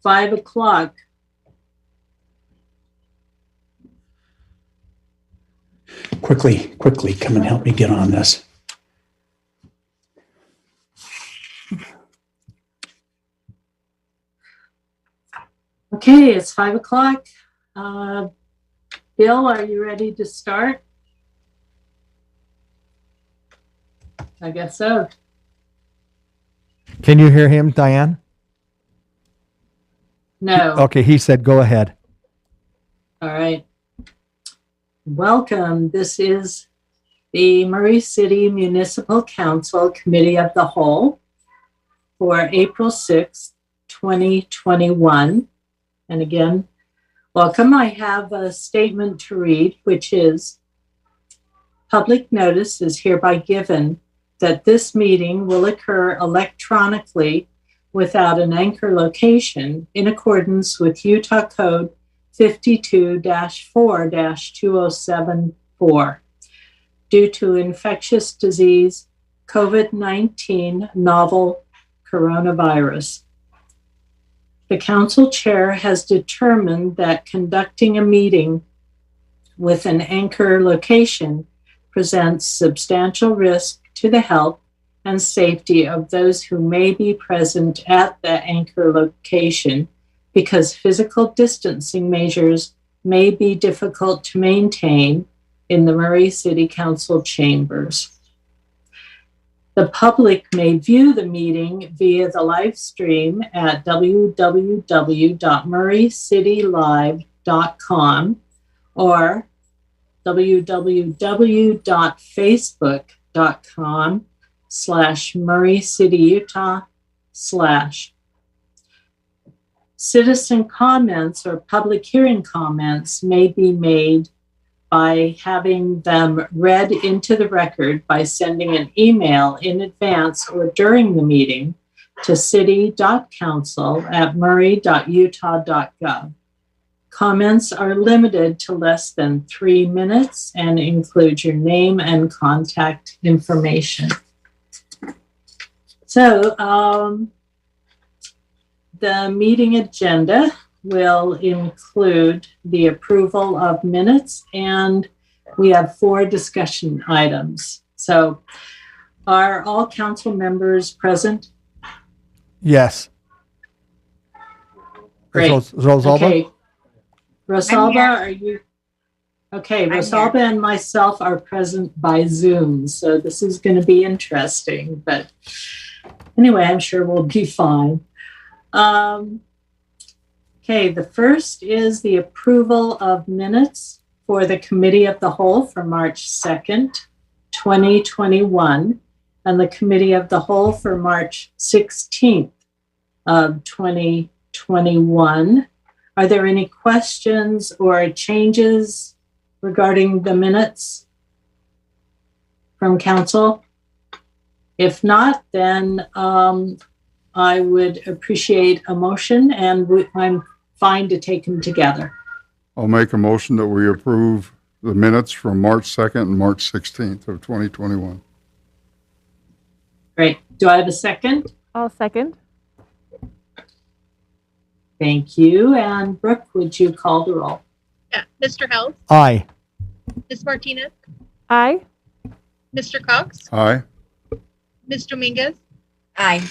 5 o'clock. Quickly, come and help me get on this. Okay, it's 5 o'clock. Bill, are you ready to start? I guess so. Can you hear him, Diane? No. Okay, he said go ahead. All right. Welcome. This is the Murray City Municipal Council Committee of the Whole for April 6th, 2021. And again, welcome. I have a statement to read, which is: public notice is hereby given that this meeting will occur electronically without an anchor location in accordance with Utah Code 52-4-2074 due to infectious disease COVID-19 novel coronavirus. The council chair has determined that conducting a meeting with an anchor location presents substantial risk to the health and safety of those who may be present at the anchor location because physical distancing measures may be difficult to maintain in the Murray City Council chambers. The public may view the meeting via the live stream at www.murraycitylive.com or www.facebook.com/Murray City, Utah / Citizen comments or public hearing comments may be made by having them read into the record by sending an email in advance or during the meeting to city.council@murray.utah.gov. Comments are limited to less than 3 minutes and include your name and contact information. So the meeting agenda will include the approval of minutes, and we have 4 discussion items. So are all council members present? Yes. Great. Rosalba? Okay. Rosalba, are you? Okay, Rosalba and myself are present by Zoom, so this is going to be interesting, but anyway, I'm sure we'll be fine. Okay, the first is the approval of minutes for the Committee of the Whole for March 2nd, 2021, and the Committee of the Whole for March 16th of 2021. Are there any questions or changes regarding the minutes from council? If not, then I would appreciate a motion, and I'm fine to take them together. I'll make a motion that we approve the minutes from March 2nd and March 16th of 2021. Great. Do I have a second? I'll second. Thank you. And Brooke, would you call the roll? Yeah. Mr. Held, Aye. Ms. Martinez, Aye. Mr. Cox, Aye. Ms. Dominguez, Aye.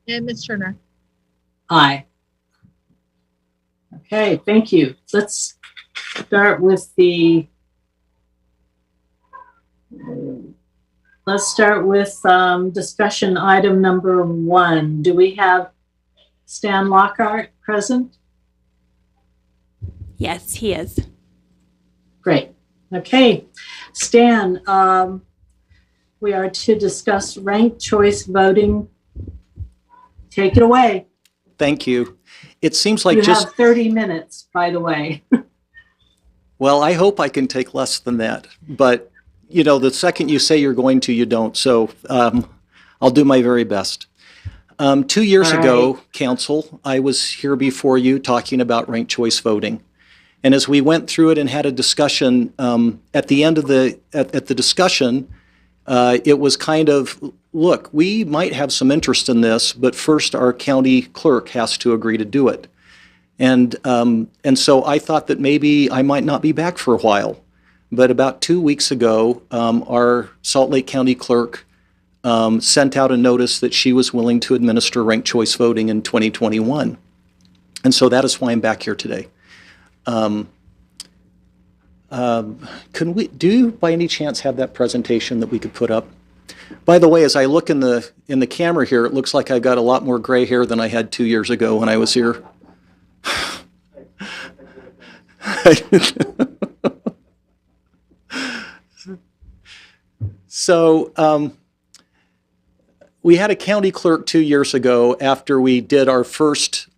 and Ms. Turner. Aye. Okay, thank you. Let's start with discussion item number 1. Do we have Stan Lockhart present? Yes, he is. Great. Okay, Stan, we are to discuss ranked choice voting. Take it away. Thank you. It seems like You just, have 30 minutes, by the way. well, I hope I can take less than that. But, you know, the second you say you're going to, you don't. So I'll do my very best. 2 years ago, Council, I was here before you talking about ranked choice voting. And as we went through it and had a discussion, at the end of the discussion, it was kind of, look, we might have some interest in this, but first our county clerk has to agree to do it. And so I thought that maybe I might not be back for a while. But about 2 weeks ago, our Salt Lake County clerk sent out a notice that she was willing to administer ranked choice voting in 2021. And so that is why I'm back here today. Do you by any chance have that presentation that we could put up? By the way, as I look in the camera here, it looks like I've got a lot more gray hair than I had 2 years ago when I was here. So we had a county clerk 2 years ago after we did our first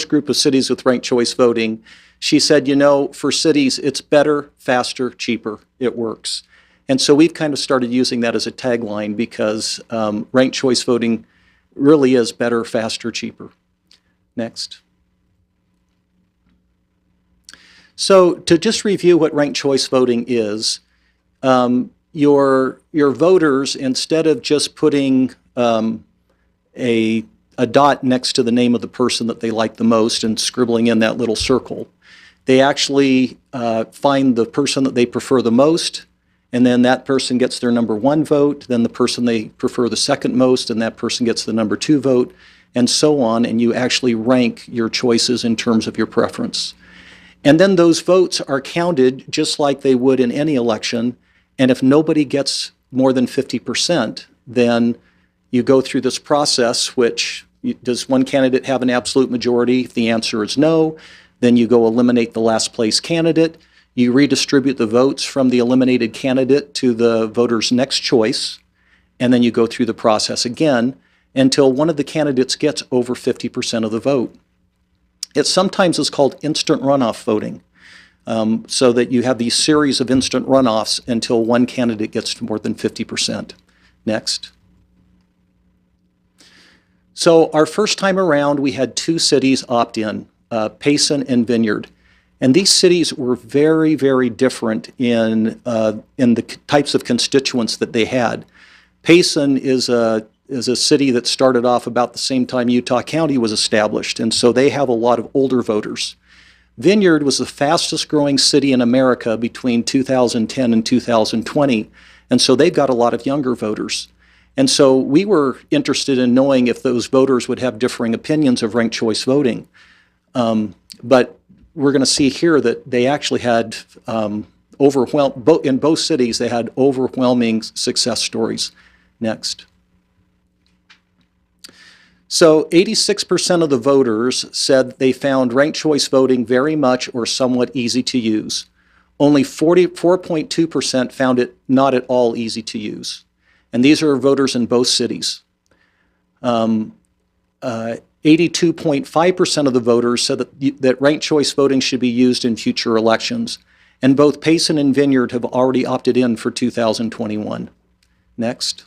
group of cities with ranked choice voting. She said, you know, for cities, it's better, faster, cheaper. It works. And so we've kind of started using that as a tagline because ranked choice voting really is better, faster, cheaper. Next. So to just review what ranked choice voting is, your voters, instead of just putting a dot next to the name of the person that they like the most and scribbling in that little circle, they actually find the person that they prefer the most, and then that person gets their number 1 vote, then the person they prefer the second most, and that person gets the number 2 vote, and so on, and you actually rank your choices in terms of your preference. And then those votes are counted just like they would in any election, and if nobody gets more than 50%, then you go through this process, which does one candidate have an absolute majority? If the answer is no, then you go eliminate the last place candidate. You redistribute the votes from the eliminated candidate to the voter's next choice, and then you go through the process again until one of the candidates gets over 50% of the vote. It sometimes is called instant runoff voting, so that you have these series of instant runoffs until one candidate gets to more than 50%. Next. So our first time around, we had 2 cities opt in, Payson and Vineyard. And these cities were very, very different in the types of constituents that they had. Payson is a city that started off about the same time Utah County was established, and so they have a lot of older voters. Vineyard was the fastest growing city in America between 2010 and 2020, and so they've got a lot of younger voters. And so we were interested in knowing if those voters would have differing opinions of ranked choice voting. But we're going to see here that they actually had in both cities, they had overwhelming success stories. Next. So 86% of the voters said they found ranked choice voting very much or somewhat easy to use. Only 4.2% found it not at all easy to use. And these are voters in both cities. 82.5% of the voters said that ranked choice voting should be used in future elections. And both Payson and Vineyard have already opted in for 2021. Next.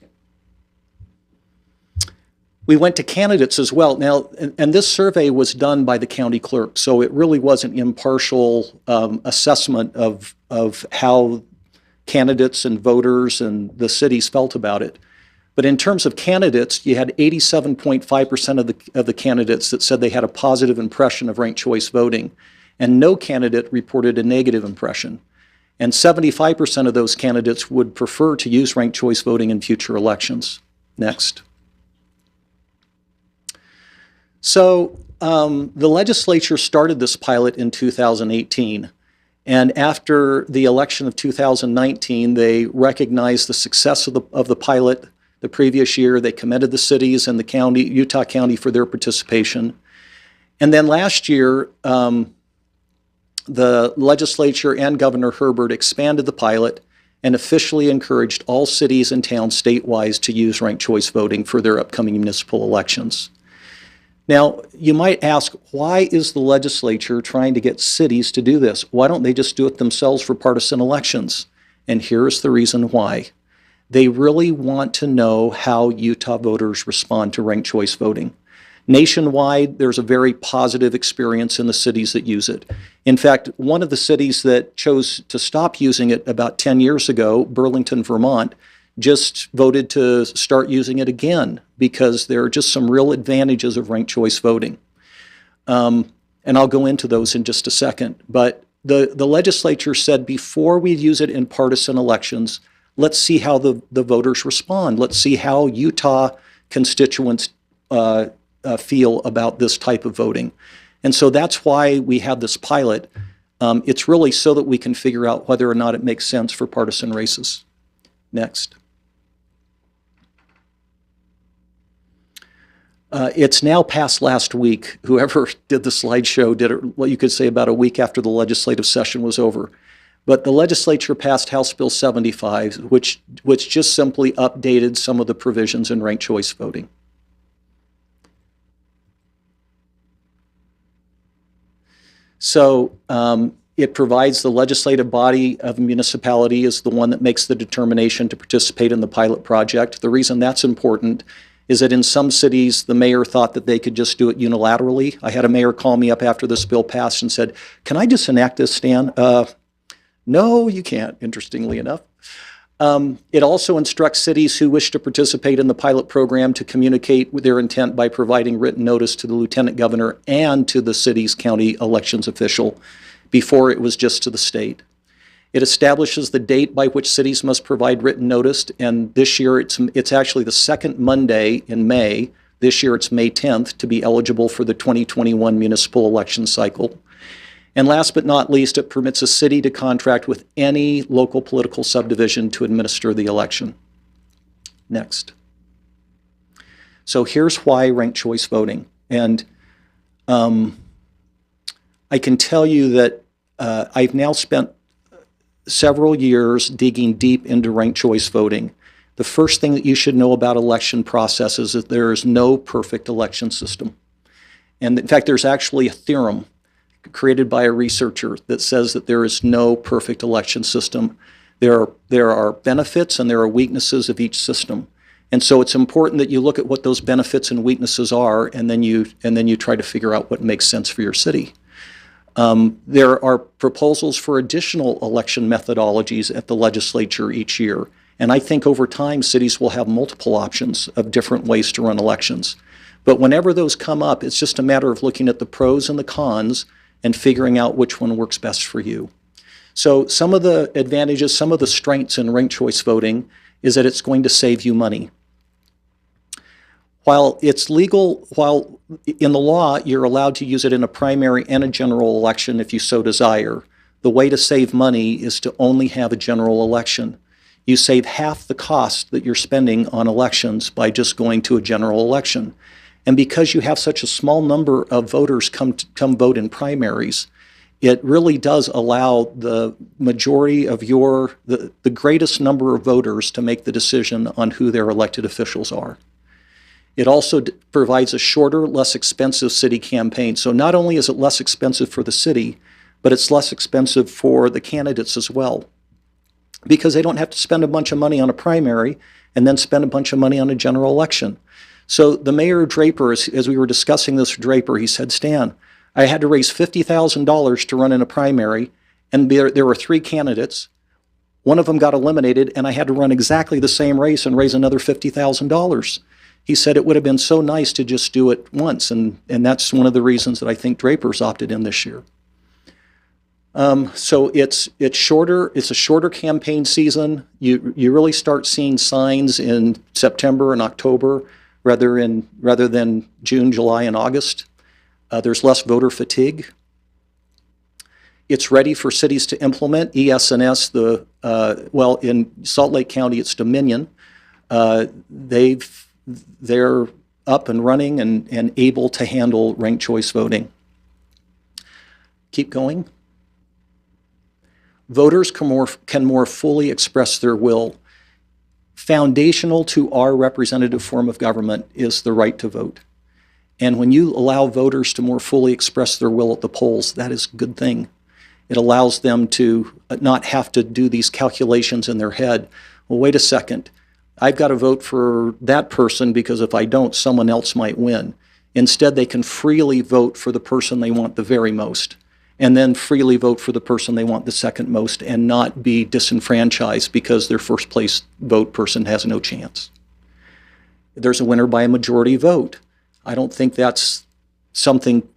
We went to candidates as well. Now, and this survey was done by the county clerk, so it really was an impartial assessment of how candidates and voters and the cities felt about it. But in terms of candidates, you had 87.5% of the candidates that said they had a positive impression of ranked choice voting, and no candidate reported a negative impression. And 75% of those candidates would prefer to use ranked choice voting in future elections. Next. So the legislature started this pilot in 2018. And after the election of 2019, they recognized the success of the pilot the previous year. They commended the cities and the county, Utah County, for their participation. And then last year, the legislature and Governor Herbert expanded the pilot and officially encouraged all cities and towns statewide to use ranked choice voting for their upcoming municipal elections. Now, you might ask, why is the legislature trying to get cities to do this? Why don't they just do it themselves for partisan elections? And here's the reason why. They really want to know how Utah voters respond to ranked choice voting. Nationwide, there's a very positive experience in the cities that use it. In fact, one of the cities that chose to stop using it about 10 years ago, Burlington, Vermont, just voted to start using it again because there are just some real advantages of ranked choice voting. And I'll go into those in just a second. But the legislature said before we use it in partisan elections, let's see how the voters respond. Let's see how Utah constituents feel about this type of voting. And so that's why we have this pilot. It's really so that we can figure out whether or not it makes sense for partisan races. Next. It's now past last week. Whoever did the slideshow did it, what you could say, about a week after the legislative session was over. But the legislature passed House Bill 75, which just simply updated some of the provisions in ranked choice voting. So it provides the legislative body of a municipality is the one that makes the determination to participate in the pilot project. The reason that's important is that in some cities, the mayor thought that they could just do it unilaterally. I had a mayor call me up after this bill passed and said, "Can I just enact this, Stan?" No, you can't, interestingly enough. It also instructs cities who wish to participate in the pilot program to communicate with their intent by providing written notice to the lieutenant governor and to the city's county elections official. Before, it was just to the state. It establishes the date by which cities must provide written notice, and this year it's actually the second Monday in May. This year it's May 10th to be eligible for the 2021 municipal election cycle. And last but not least, it permits a city to contract with any local political subdivision to administer the election. Next. So here's why ranked choice voting. And I can tell you that I've now spent several years digging deep into ranked choice voting. The first thing that you should know about election process is that there is no perfect election system. And in fact, there's actually a theorem created by a researcher that says that there is no perfect election system. There are benefits and there are weaknesses of each system. And so it's important that you look at what those benefits and weaknesses are, and then you try to figure out what makes sense for your city. There are proposals for additional election methodologies at the legislature each year. And I think over time, cities will have multiple options of different ways to run elections. But whenever those come up, it's just a matter of looking at the pros and the cons and figuring out which one works best for you. So some of the advantages, some of the strengths in ranked choice voting is that it's going to save you money. While it's legal, while in the law you're allowed to use it in a primary and a general election if you so desire, the way to save money is to only have a general election. You save half the cost that you're spending on elections by just going to a general election. And because you have such a small number of voters come vote in primaries, it really does allow the majority of the greatest number of voters to make the decision on who their elected officials are. It also provides a shorter, less expensive city campaign. So not only is it less expensive for the city, but it's less expensive for the candidates as well, because they don't have to spend a bunch of money on a primary and then spend a bunch of money on a general election. So the mayor Draper, as we were discussing this with Draper, he said, "Stan, I had to raise $50,000 to run in a primary, and there were 3 candidates. One of them got eliminated, and I had to run exactly the same race and raise another $50,000. He said it would have been so nice to just do it once, and that's one of the reasons that I think Draper's opted in this year. So it's shorter. It's a shorter campaign season. You really start seeing signs in September and October rather than June, July, and August. There's less voter fatigue. It's ready for cities to implement. ES&S, in Salt Lake County, it's Dominion. They're up and running and able to handle ranked choice voting. Keep going. Voters can more fully express their will. Foundational to our representative form of government is the right to vote. And when you allow voters to more fully express their will at the polls, that is a good thing. It allows them to not have to do these calculations in their head. Well, wait a second. I've got to vote for that person because if I don't, someone else might win. Instead, they can freely vote for the person they want the very most, and then freely vote for the person they want the second most and not be disenfranchised because their first place vote person has no chance. There's a winner by a majority vote. I don't think that's something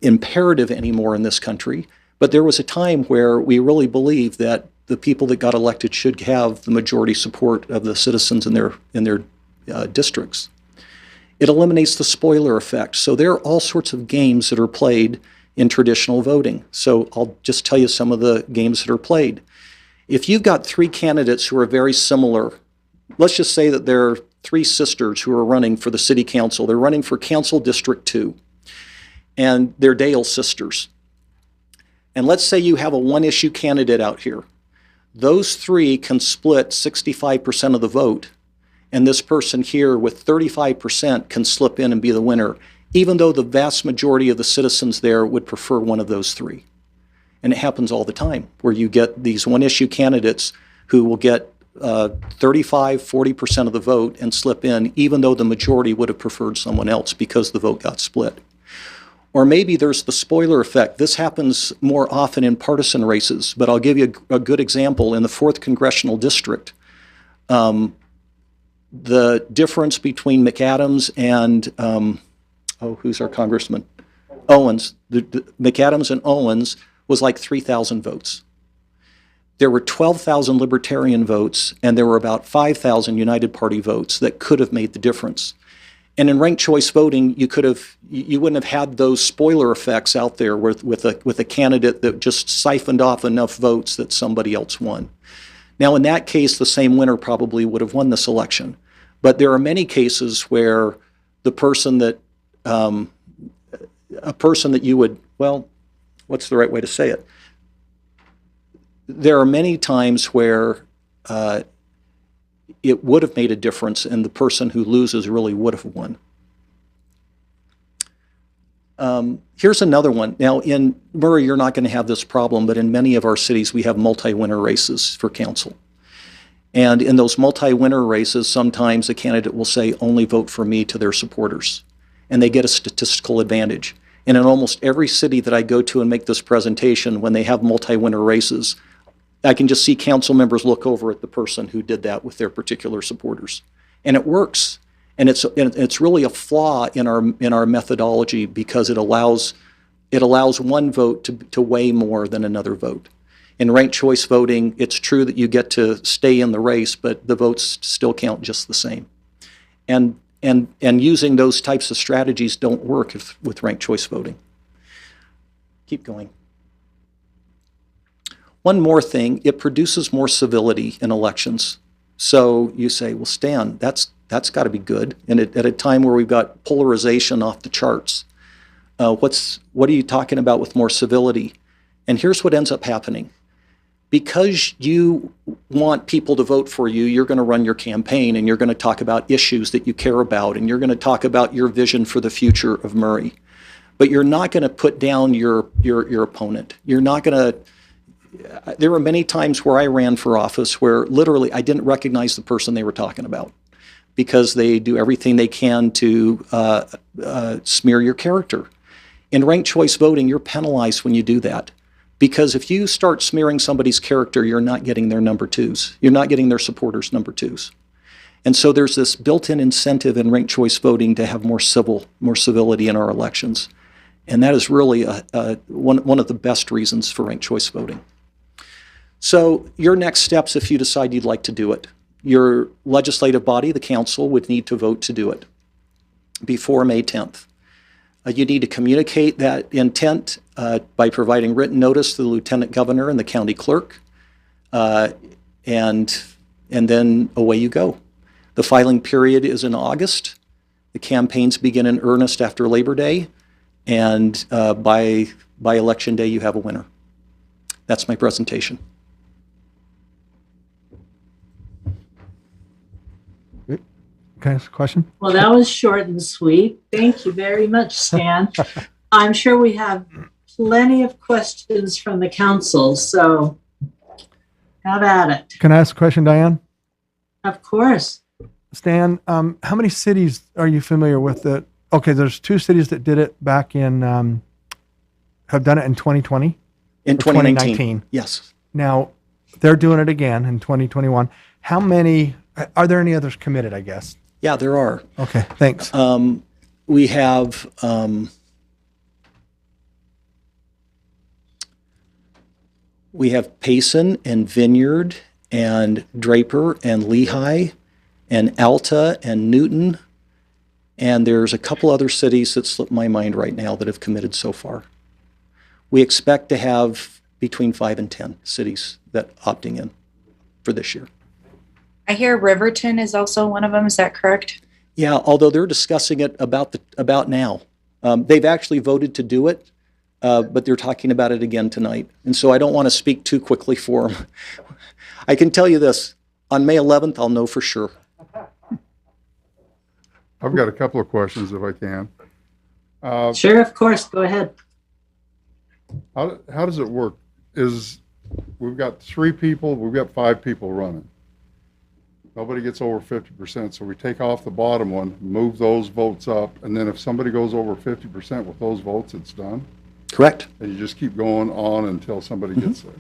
imperative anymore in this country, but there was a time where we really believed that the people that got elected should have the majority support of the citizens in their districts. It eliminates the spoiler effect. So there are all sorts of games that are played in traditional voting. So I'll just tell you some of the games that are played. If you've got three candidates who are very similar, let's just say that there are three sisters who are running for the city council. They're running for Council District 2, and they're Dale sisters. And let's say you have a one-issue candidate out here. Those three can split 65% of the vote, and this person here with 35% can slip in and be the winner, even though the vast majority of the citizens there would prefer one of those three. And it happens all the time, where you get these one-issue candidates who will get 35, 40% of the vote and slip in, even though the majority would have preferred someone else because the vote got split. Or maybe there's the spoiler effect. This happens more often in partisan races, but I'll give you a good example. In the 4th Congressional District, the difference between McAdams and, who's our congressman? Owens. The McAdams and Owens was like 3,000 votes. There were 12,000 Libertarian votes, and there were about 5,000 United Party votes that could have made the difference. And in ranked choice voting, you wouldn't have had those spoiler effects out there with a candidate that just siphoned off enough votes that somebody else won. Now, in that case, the same winner probably would have won this election. But there are many cases where the person that, you would, well, what's the right way to say it? There are many times where it would have made a difference, and the person who loses really would have won. Here's another one. Now, in Murray, you're not going to have this problem, but in many of our cities, we have multi-winner races for council. And in those multi-winner races, sometimes a candidate will say, only vote for me to their supporters, and they get a statistical advantage. And in almost every city that I go to and make this presentation, when they have multi-winner races, I can just see council members look over at the person who did that with their particular supporters. And it works. And it's really a flaw in our methodology, because it allows one vote to weigh more than another vote. In ranked choice voting, it's true that you get to stay in the race, but the votes still count just the same. And using those types of strategies don't work with ranked choice voting. Keep going. One more thing, it produces more civility in elections. So you say, well, Stan, that's got to be good. And at a time where we've got polarization off the charts, what are you talking about with more civility? And here's what ends up happening. Because you want people to vote for you, you're going to run your campaign, and you're going to talk about issues that you care about, and you're going to talk about your vision for the future of Murray. But you're not going to put down your opponent. You're not going to. There were many times where I ran for office where literally I didn't recognize the person they were talking about, because they do everything they can to smear your character. In ranked choice voting, you're penalized when you do that, because if you start smearing somebody's character, you're not getting their number twos. You're not getting their supporters' number twos. And so there's this built-in incentive in ranked choice voting to have more civility in our elections. And that is really one of the best reasons for ranked choice voting. So your next steps, if you decide you'd like to do it, your legislative body, the council, would need to vote to do it before May 10th. You need to communicate that intent by providing written notice to the lieutenant governor and the county clerk, and then away you go. The filing period is in August. The campaigns begin in earnest after Labor Day, and by election day, you have a winner. That's my presentation. Can I ask a question? Well, that was short and sweet. Thank you very much, Stan. I'm sure we have plenty of questions from the council, so have at it. Can I ask a question, Diane? Of course. Stan, how many cities are you familiar with that? Okay, there's 2 cities that did it back in, have done it in 2020? In Or 2019. Yes. Now, they're doing it again in 2021. How many, are there any others committed, I guess? Yeah, there are. Okay, thanks. We have We have Payson and Vineyard and Draper and Lehigh and Alta and Newton. And there's a couple other cities that slip my mind right now that have committed so far. We expect to have between 5 and 10 cities that opting in for this year. I hear Riverton is also one of them. Is that correct? Yeah, although they're discussing it about now. They've actually voted to do it, but they're talking about it again tonight. And so I don't want to speak too quickly for them. I can tell you this, on May 11th, I'll know for sure. I've got a couple of questions if I can. Sure, of course, go ahead. How does it work? We've got 3 people, we've got 5 people running. Nobody gets over 50%, so we take off the bottom one, move those votes up, and then if somebody goes over 50% with those votes, it's done? Correct. And you just keep going on until somebody gets there.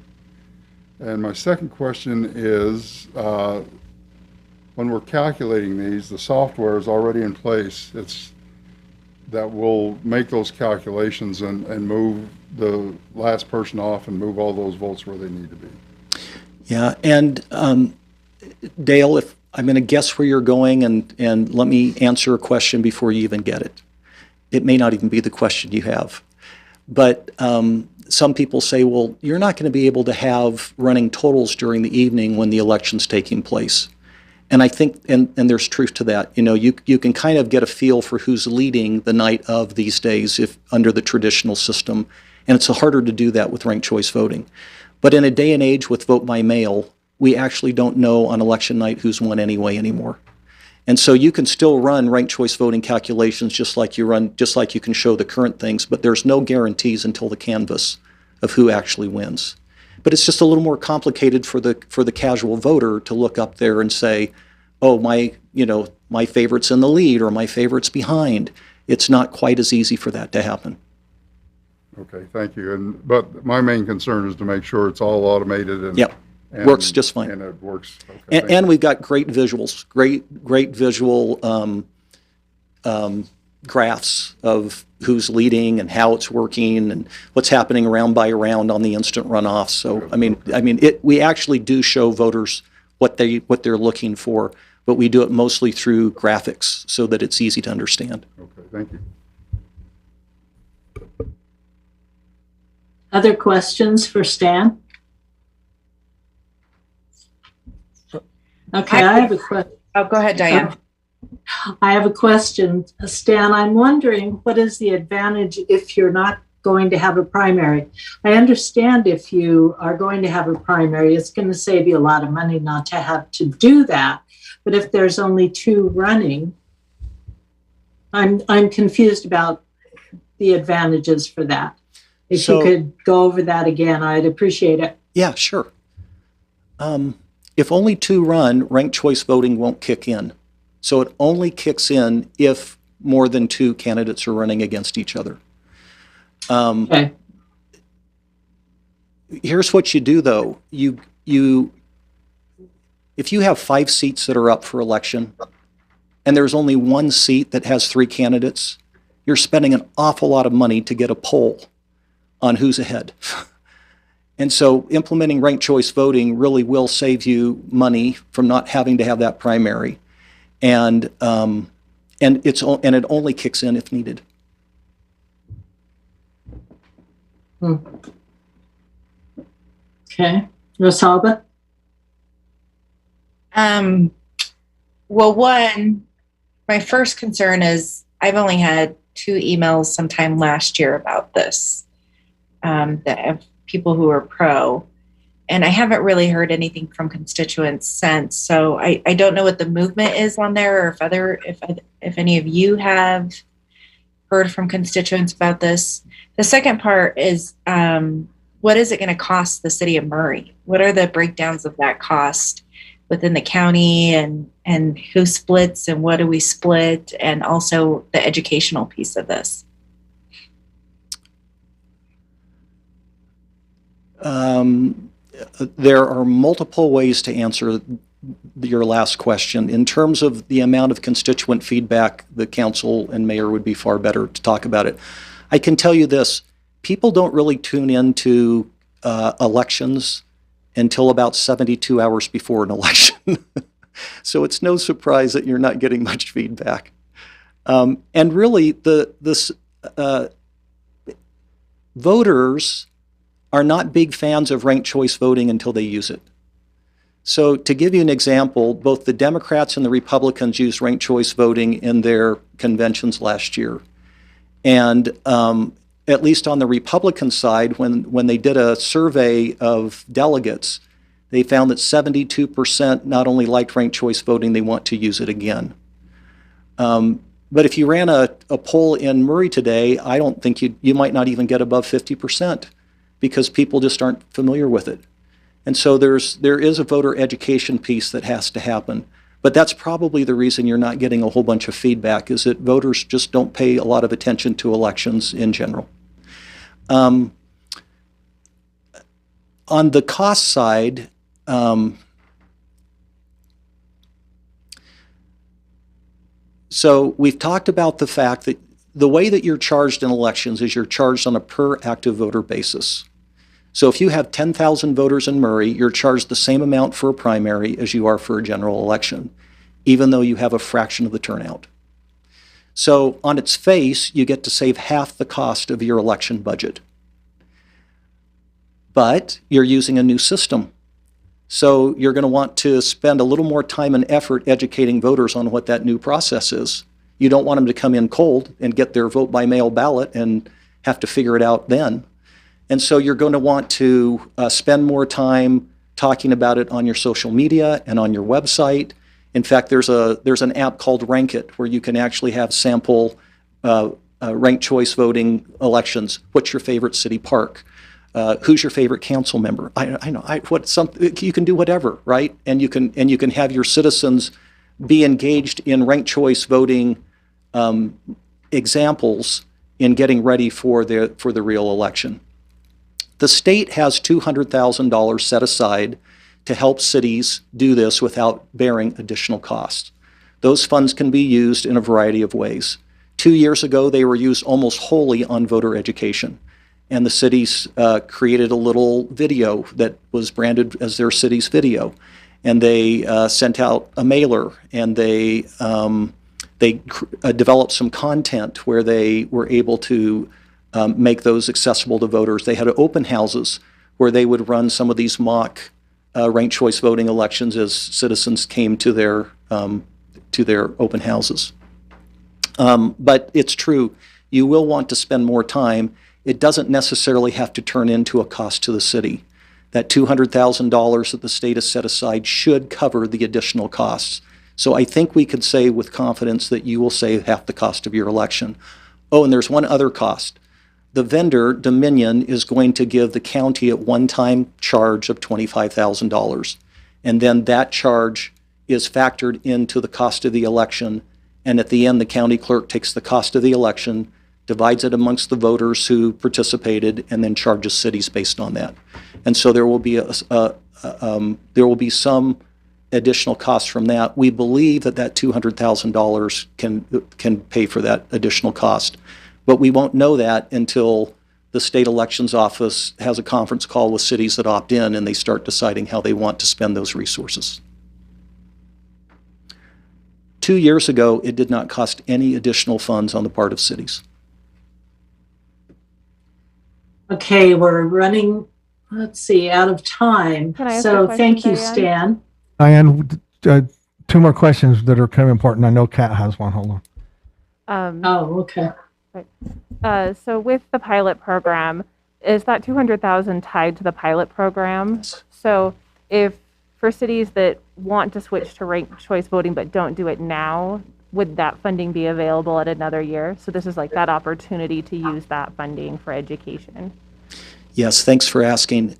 And my second question is, when we're calculating these, the software is already in place. That will make those calculations and move the last person off and move all those votes where they need to be. Yeah, and Dale, if I'm going to guess where you're going, and let me answer a question before you even get it. It may not even be the question you have. But some people say, well, you're not going to be able to have running totals during the evening when the election's taking place. And I think, and there's truth to that. You know, you can kind of get a feel for who's leading the night of these days if under the traditional system. And it's harder to do that with ranked choice voting. But in a day and age with vote by mail, we actually don't know on election night who's won anyway anymore. And so you can still run ranked choice voting calculations just like you can show the current things, but there's no guarantees until the canvass of who actually wins. But it's just a little more complicated for the casual voter to look up there and say, oh, my favorite's in the lead or my favorite's behind. It's not quite as easy for that to happen. Okay, thank you. But my main concern is to make sure it's all automated and Yep. Works just fine. And it works. Okay, And we've got great visuals, great visual graphs of who's leading and how it's working and what's happening round by round on the instant runoff. So we actually do show voters what they're looking for, but we do it mostly through graphics so that it's easy to understand. Okay, thank you. Other questions for Stan? Okay, I have a question. Oh, go ahead, Diane. I have a question. Stan, I'm wondering what is the advantage if you're not going to have a primary? I understand if you are going to have a primary, it's going to save you a lot of money not to have to do that. But if there's only 2 running, I'm confused about the advantages for that. If you could go over that again, I'd appreciate it. Yeah, sure. If only 2 run, ranked choice voting won't kick in. So it only kicks in if more than 2 candidates are running against each other. Okay. Here's what you do, though. If you have 5 seats that are up for election, and there's only 1 seat that has 3 candidates, you're spending an awful lot of money to get a poll on who's ahead. And so implementing ranked choice voting really will save you money from not having to have that primary. And it only kicks in if needed. Okay. Rosalba? Well, one, my first concern is I've only had 2 emails sometime last year about this, that have people who are pro, and I haven't really heard anything from constituents since. So I don't know what the movement is on there, or if any of you have heard from constituents about this. The second part is, what is it going to cost the city of Murray? What are the breakdowns of that cost within the county, and who splits and what do we split, and also the educational piece of this? There are multiple ways to answer your last question. In terms of the amount of constituent feedback, the council and mayor would be far better to talk about it. I can tell you this, people don't really tune into elections until about 72 hours before an election. So it's no surprise that you're not getting much feedback. And really, voters are not big fans of ranked choice voting until they use it. So to give you an example, both the Democrats and the Republicans used ranked choice voting in their conventions last year. And at least on the Republican side, when they did a survey of delegates, they found that 72% not only liked ranked choice voting, they want to use it again. But if you ran a poll in Murray today, I don't think you might not even get above 50% because people just aren't familiar with it. And so there is a voter education piece that has to happen. But that's probably the reason you're not getting a whole bunch of feedback, is that voters just don't pay a lot of attention to elections in general. On the cost side, so we've talked about the fact that the way that you're charged in elections is you're charged on a per active voter basis. So if you have 10,000 voters in Murray, you're charged the same amount for a primary as you are for a general election, even though you have a fraction of the turnout. So on its face, you get to save half the cost of your election budget. But you're using a new system. So you're going to want to spend a little more time and effort educating voters on what that new process is. You don't want them to come in cold and get their vote by mail ballot and have to figure it out then. And so you're going to want to spend more time talking about it on your social media and on your website. In fact, there's an app called Rank It where you can actually have sample ranked choice voting elections. What's your favorite city park? Who's your favorite council member? I know. You can do whatever, right? And you can have your citizens be engaged in ranked choice voting examples in getting ready for the real election. The state has $200,000 set aside to help cities do this without bearing additional costs. Those funds can be used in a variety of ways. 2 years ago, they were used almost wholly on voter education. And the cities created a little video that was branded as their city's video. And they sent out a mailer, and they developed some content where they were able to make those accessible to voters. They had open houses where they would run some of these mock ranked choice voting elections as citizens came to their open houses. But it's true, you will want to spend more time. It doesn't necessarily have to turn into a cost to the city. That $200,000 that the state has set aside should cover the additional costs. So I think we could say with confidence that you will save half the cost of your election. Oh, and there's one other cost. The vendor, Dominion, is going to give the county a one-time charge of $25,000. And then that charge is factored into the cost of the election. And at the end, the county clerk takes the cost of the election, divides it amongst the voters who participated, and then charges cities based on that. And so there will be some additional costs from that. We believe that $200,000 can pay for that additional cost. But we won't know that until the state elections office has a conference call with cities that opt in and they start deciding how they want to spend those resources. 2 years ago, it did not cost any additional funds on the part of cities. Okay, we're running, out of time. Can I ask a So question, thank you, Diane? Stan. Diane, two more questions that are kind of important. I know Kat has one. Hold on. Oh, okay. So with the pilot program, is that 200,000 tied to the pilot program? So if for cities that want to switch to ranked choice voting but don't do it now, would that funding be available at another year? So this is like that opportunity to use that funding for education. Yes, thanks for asking.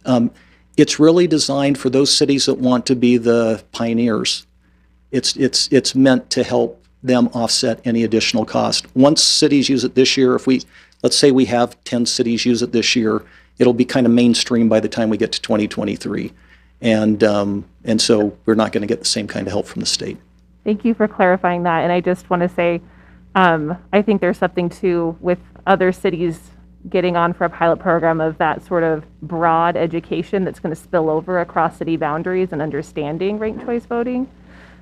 It's really designed for those cities that want to be the pioneers. It's meant to help them offset any additional cost. Once cities use it this year, let's say we have 10 cities use it this year, it'll be kind of mainstream by the time we get to 2023. And so we're not going to get the same kind of help from the state. Thank you for clarifying that. And I just want to say, I think there's something too with other cities getting on for a pilot program of that sort of broad education that's going to spill over across city boundaries and understanding ranked choice voting.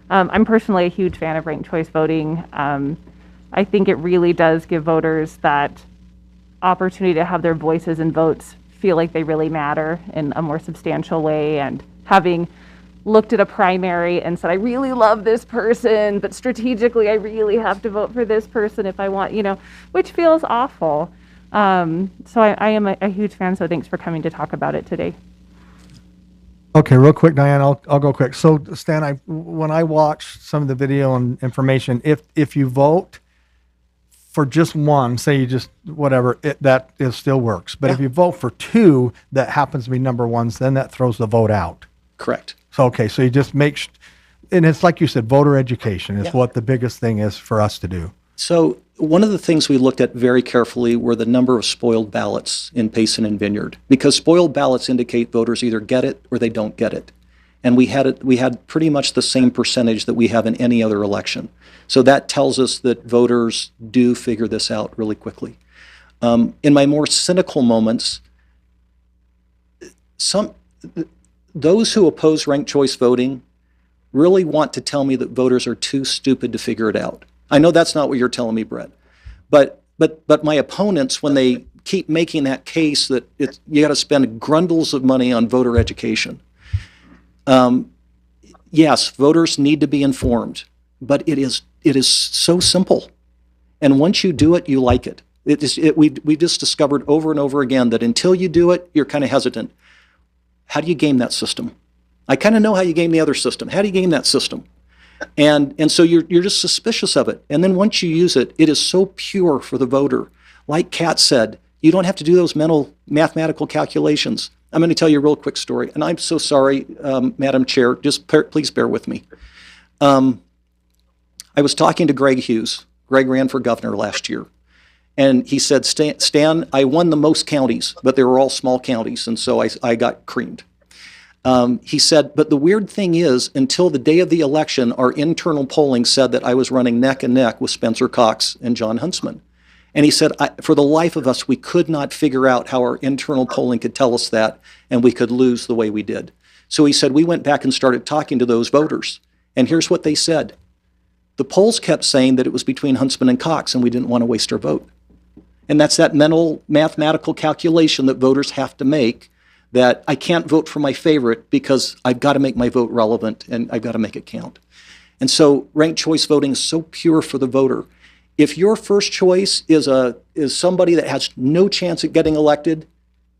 I'm personally a huge fan of ranked choice voting. I think it really does give voters that opportunity to have their voices and votes feel like they really matter in a more substantial way. And having looked at a primary and said, I really love this person, but strategically, I really have to vote for this person if I want, which feels awful. So I am a huge fan. So thanks for coming to talk about it today. Okay, real quick, Diane, I'll go quick. So Stan, when I watch some of the video and information, if you vote for just one, say you just whatever, that still works. But if you vote for two that happens to be number ones, then that throws the vote out. Correct. So okay, so you just and it's like you said, voter education is what the biggest thing is for us to do. So one of the things we looked at very carefully were the number of spoiled ballots in Payson and Vineyard, because spoiled ballots indicate voters either get it or they don't get it. And we had pretty much the same percentage that we have in any other election. So that tells us that voters do figure this out really quickly. In my more cynical moments, those who oppose ranked choice voting really want to tell me that voters are too stupid to figure it out. I know that's not what you're telling me, Brett, but my opponents, when they keep making that case that you got to spend grundles of money on voter education. Yes, voters need to be informed, but it is so simple, and once you do it, you like it. We just discovered over and over again that until you do it, you're kind of hesitant. How do you game that system? I kind of know how you game the other system. How do you game that system? And so you're just suspicious of it. And then once you use it, it is so pure for the voter. Like Kat said, you don't have to do those mathematical calculations. I'm going to tell you a real quick story. And I'm so sorry, Madam Chair, just please bear with me. I was talking to Greg Hughes. Greg ran for governor last year. And he said, Stan, I won the most counties, but they were all small counties. And so I got creamed. He said, but the weird thing is, until the day of the election, our internal polling said that I was running neck and neck with Spencer Cox and John Huntsman. And he said, for the life of us, we could not figure out how our internal polling could tell us that, and we could lose the way we did. So he said, we went back and started talking to those voters. And here's what they said. The polls kept saying that it was between Huntsman and Cox, and we didn't want to waste our vote. And that's that mental mathematical calculation that voters have to make, that I can't vote for my favorite because I've got to make my vote relevant and I've got to make it count. And so ranked choice voting is so pure for the voter. If your first choice is somebody that has no chance at getting elected,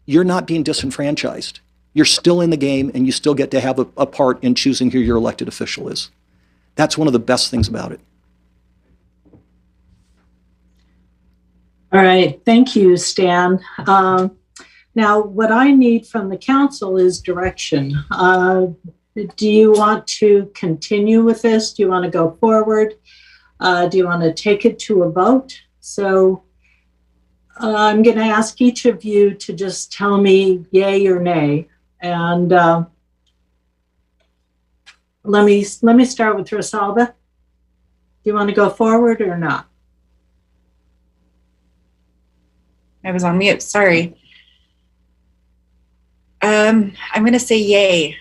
you're not being disenfranchised. You're still in the game and you still get to have a part in choosing who your elected official is. That's one of the best things about it. All right, thank you, Stan. Now, what I need from the council is direction. Do you want to continue with this? Do you want to go forward? Do you want to take it to a vote? So I'm going to ask each of you to just tell me yay or nay. And let me start with Rosalba. Do you want to go forward or not? I was on mute, sorry. I'm going to say yay.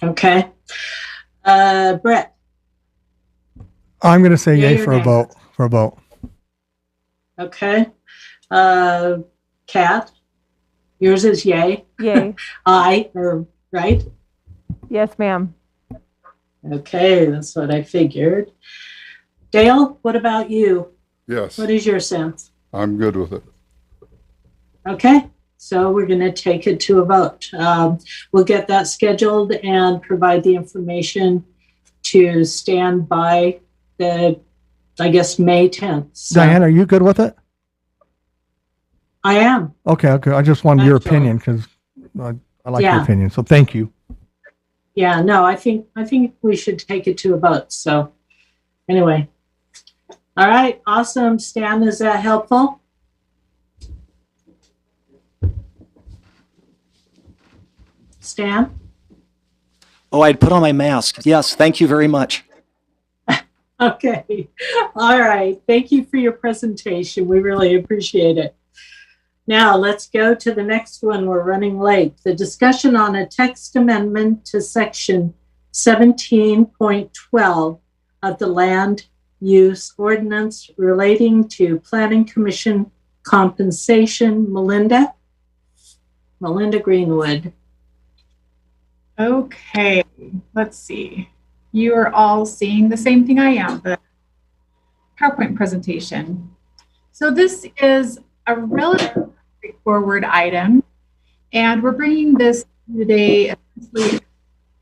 Okay. Brett. I'm going to say Yay yay or for a nay? vote. For a vote. Okay. Kat, yours is yay. Yay. Right? Yes, ma'am. Okay, that's what I figured. Dale, what about you? Yes, What is your sense? I'm good with it. Okay, so we're going to take it to a vote. We'll get that scheduled and provide the information to stand by the, I guess, May 10th. So Diane, are you good with it? I am. Okay. I just wanted your Actually. opinion because I like Yeah. your opinion. So thank you. Yeah, no, I think we should take it to a vote. So anyway. All right, awesome. Stan, is that helpful? Stan? Oh, I'd put on my mask. Yes, thank you very much. Okay. All right. Thank you for your presentation. We really appreciate it. Now let's go to the next one. We're running late. The discussion on a text amendment to section 17.12 of the land use ordinance relating to planning commission compensation. Melinda Greenwood. Okay, let's see. You are all seeing the same thing I am, the PowerPoint presentation. So this is a relatively straightforward item, and we're bringing this today essentially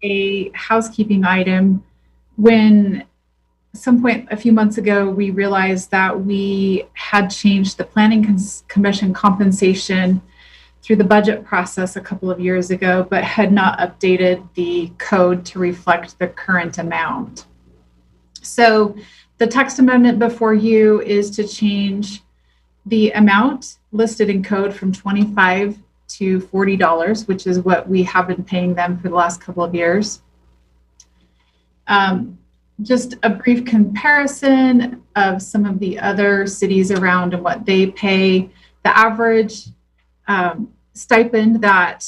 a housekeeping item. When at some point a few months ago, we realized that we had changed the planning commission compensation through the budget process a couple of years ago, but had not updated the code to reflect the current amount. So the text amendment before you is to change the amount listed in code from $25 to $40, which is what we have been paying them for the last couple of years. Just a brief comparison of some of the other cities around and what they pay. The average stipend that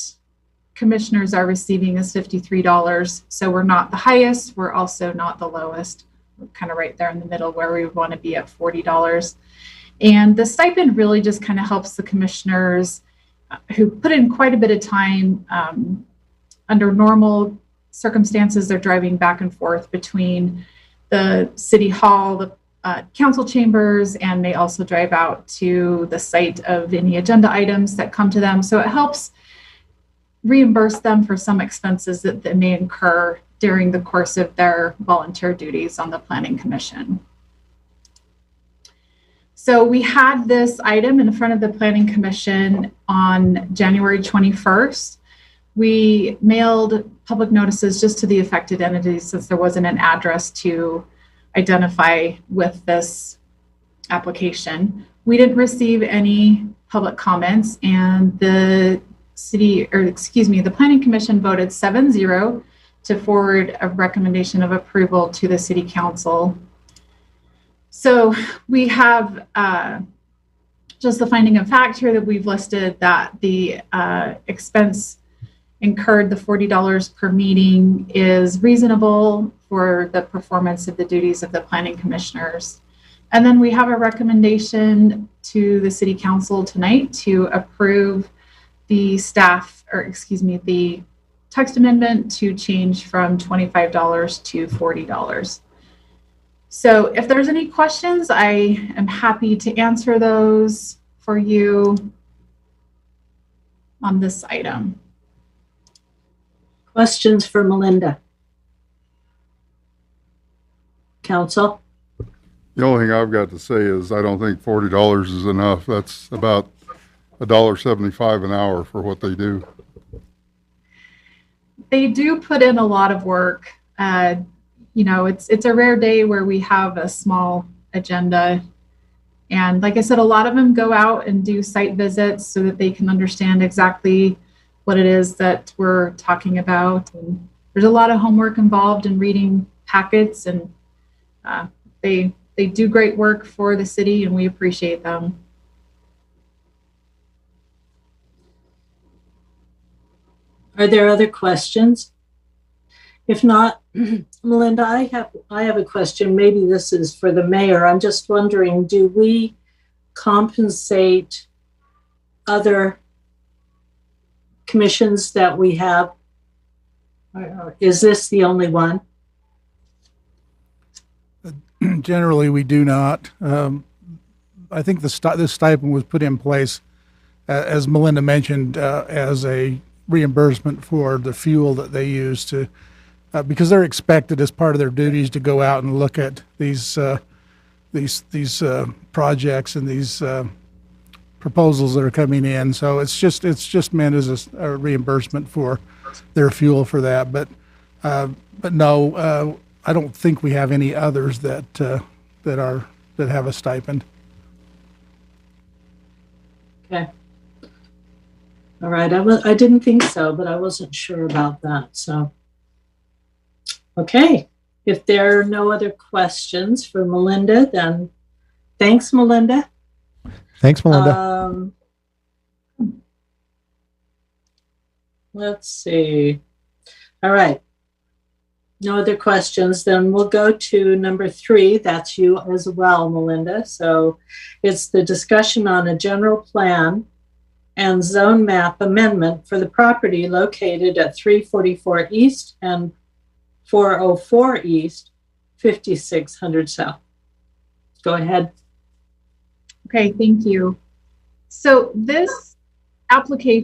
commissioners are receiving is $53. So we're not the highest, we're also not the lowest. We're kind of right there in the middle where we would want to be at $40. And the stipend really just kind of helps the commissioners who put in quite a bit of time. Under normal circumstances, they're driving back and forth between the city hall, the council chambers, and may also drive out to the site of any agenda items that come to them. So it helps reimburse them for some expenses that they may incur during the course of their volunteer duties on the Planning Commission. So we had this item in front of the Planning Commission on January 21st. We mailed public notices just to the affected entities since there wasn't an address to identify with this application. We didn't receive any public comments, and the Planning Commission voted 7-0 to forward a recommendation of approval to the City Council. So we have just the finding of fact here that we've listed that the expense incurred, the $40 per meeting, is reasonable for the performance of the duties of the planning commissioners. And then we have a recommendation to the City Council tonight to approve the the text amendment to change from $25 to $40. So if there's any questions, I am happy to answer those for you on this item. Questions for Melinda? Council? The only thing I've got to say is I don't think $40 is enough. That's about $1.75 an hour for what they do. They do put in a lot of work. It's a rare day where we have a small agenda. And like I said, a lot of them go out and do site visits so that they can understand exactly what it is that we're talking about. And there's a lot of homework involved in reading packets, and they do great work for the city, and we appreciate them. Are there other questions? If not, Melinda, I have a question. Maybe this is for the mayor. I'm just wondering, do we compensate other commissions that we have? Or is this the only one? Generally, we do not. I think this stipend was put in place, as Melinda mentioned, as a reimbursement for the fuel that they use to, because they're expected as part of their duties to go out and look at these projects and these proposals that are coming in. So it's just meant as a reimbursement for their fuel for that. But no, I don't think we have any others that have a stipend. Okay. All right. I didn't think so, but I wasn't sure about that. So, okay. If there are no other questions for Melinda, then thanks, Melinda. Thanks, Melinda. let's see. All right. No other questions. Then we'll go to number 3. That's you as well, Melinda. So it's the discussion on a general plan and zone map amendment for the property located at 344 East and 404 East, 5600 South. Go ahead. Okay, thank you. So this application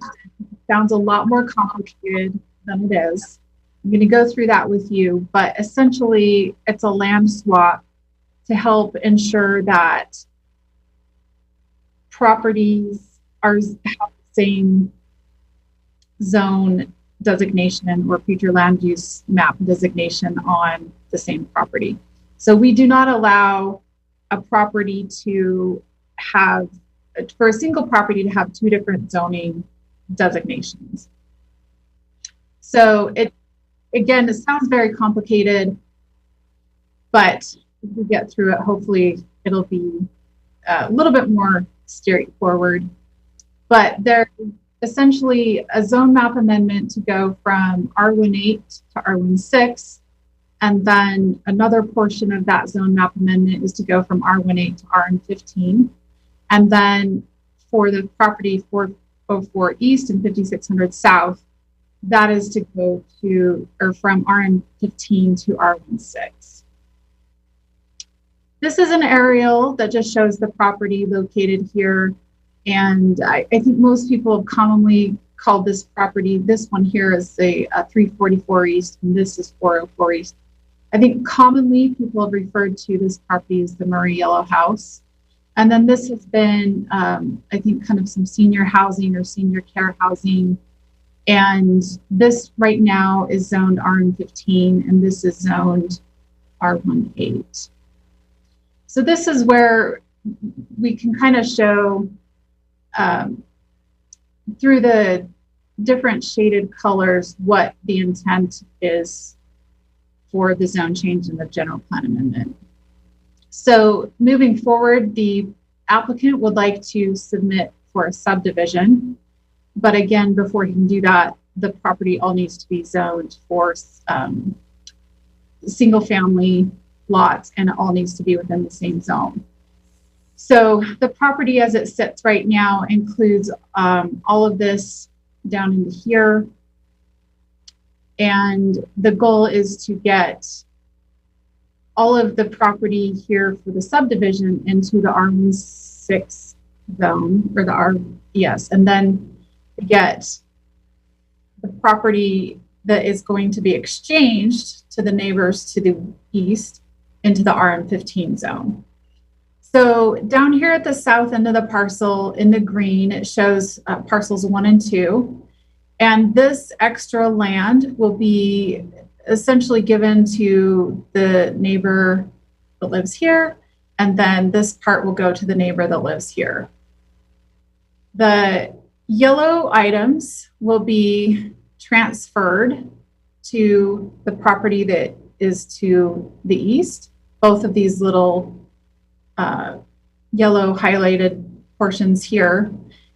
sounds a lot more complicated than it is. I'm going to go through that with you, but essentially it's a land swap to help ensure that properties have the same zone designation or future land use map designation on the same property. So we do not allow a property to have, for a single property to have 2 different zoning designations. So it sounds very complicated, but if we get through it, hopefully it'll be a little bit more straightforward. But there's essentially a zone map amendment to go from R18 to R16, and then another portion of that zone map amendment is to go from R18 to RM15. And then for the property 404 East and 5600 South, that is to go to, or from RM15 to R16. This is an aerial that just shows the property located here. And I think most people have commonly called this property, this one here is a 344 East, and this is 404 East. I think commonly people have referred to this property as the Murray Yellow House. And then this has been, I think, kind of some senior housing or senior care housing. And this right now is zoned RM15, and this is zoned R18. So this is where we can kind of show through the different shaded colors what the intent is for the zone change in the general plan amendment. So moving forward, the applicant would like to submit for a subdivision. But again, before he can do that, the property all needs to be zoned for single family lots, and it all needs to be within the same zone. So the property as it sits right now includes all of this down into here. And the goal is to get all of the property here for the subdivision into the R6 zone, or and then get the property that is going to be exchanged to the neighbors to the east into the RM15 zone. So down here at the south end of the parcel in the green, it shows parcels 1 and 2. And this extra land will be essentially given to the neighbor that lives here. And then this part will go to the neighbor that lives here. The yellow items will be transferred to the property that is to the east. Both of these little yellow highlighted portions here.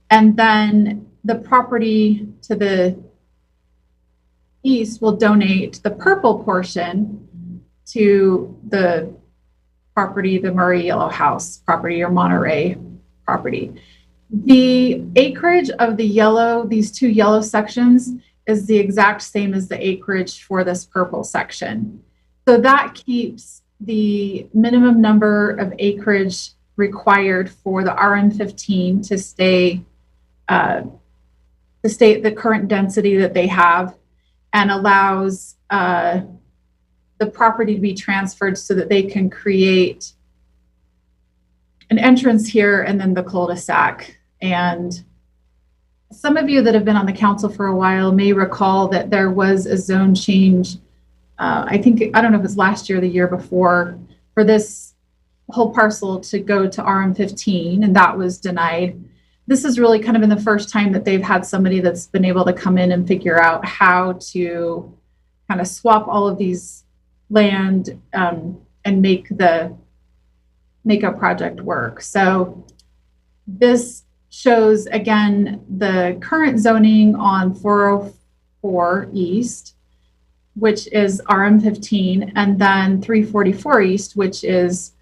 And then the property to the east will donate the purple portion to the property, the Murray Yellow House property or Monterey property. The acreage of the yellow, these 2 yellow sections, is the exact same as the acreage for this purple section. So that keeps the minimum number of acreage required for the RM15 to stay the current density that they have, and allows the property to be transferred so that they can create an entrance here and then the cul-de-sac. And some of you that have been on the council for a while may recall that there was a zone change. I don't know if it was last year or the year before, for this whole parcel to go to RM15, and that was denied. This is really kind of been the first time that they've had somebody that's been able to come in and figure out how to kind of swap all of these land and make a project work. So this shows, again, the current zoning on 404 East, which is RM15, and then 344 East, which is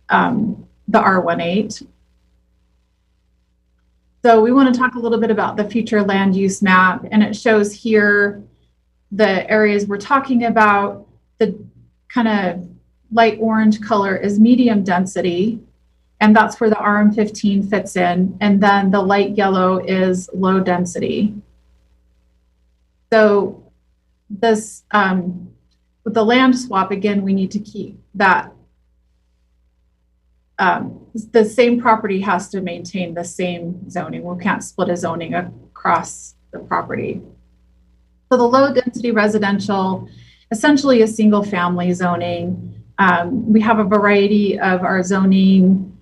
the R18. So we want to talk a little bit about the future land use map, and it shows here the areas we're talking about. The kind of light orange color is medium density, and that's where the RM15 fits in. And then the light yellow is low density. So this, with the land swap, again, we need to keep that. The same property has to maintain the same zoning. We can't split a zoning across the property. So the low density residential, essentially a single family zoning. We have a variety of our zoning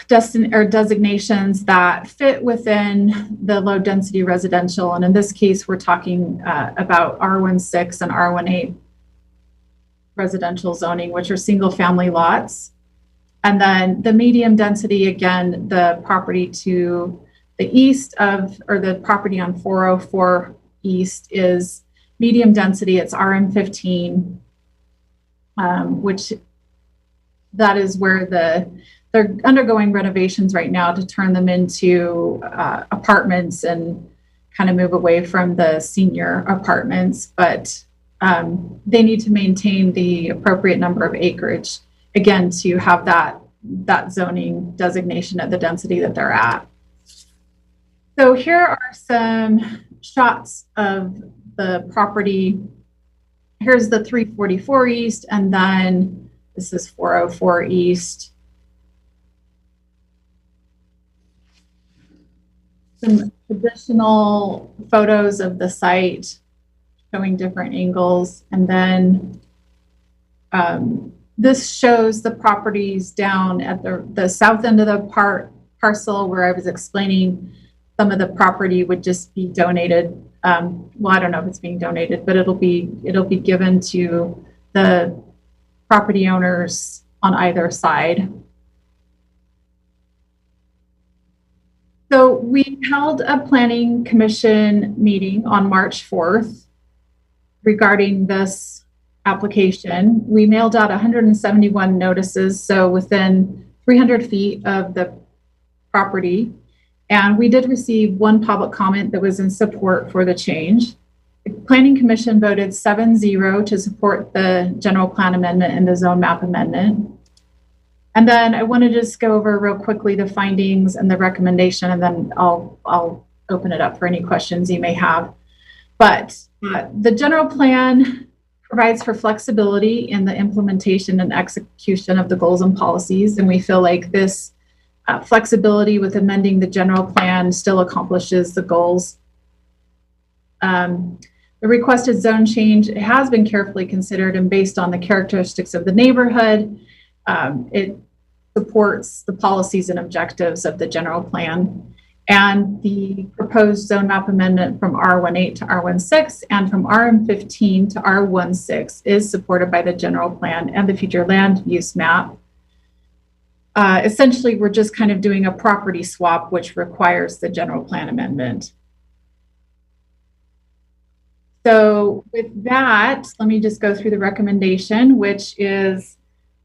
designations that fit within the low density residential. And in this case, we're talking about R16 and R18 residential zoning, which are single family lots. And then the medium density, again, the property to the east of, or the property on 404 East is medium density. It's RM15, which that is where they're undergoing renovations right now to turn them into apartments and kind of move away from the senior apartments. But they need to maintain the appropriate number of acreage, again, to have that zoning designation at the density that they're at. So here are some shots of the property. Here's the 344 East, and then this is 404 East. Some additional photos of the site showing different angles. And then this shows the properties down at the south end of the parcel where I was explaining some of the property would just be donated. Well, I don't know if it's being donated, but it'll be given to the property owners on either side. So we held a planning commission meeting on March 4th regarding this application. We mailed out 171 notices, so within 300 feet of the property. And we did receive one public comment that was in support for the change. The Planning Commission voted 7-0 to support the general plan amendment and the zone map amendment. And then I want to just go over real quickly the findings and the recommendation, and then I'll open it up for any questions you may have. But the general plan provides for flexibility in the implementation and execution of the goals and policies. And we feel like this flexibility with amending the general plan still accomplishes the goals. The requested zone change, it has been carefully considered and based on the characteristics of the neighborhood. It supports the policies and objectives of the general plan. And the proposed zone map amendment from R18 to R16 and from RM15 to R16 is supported by the general plan and the future land use map. Essentially, we're just kind of doing a property swap, which requires the general plan amendment. So with that, let me just go through the recommendation, which is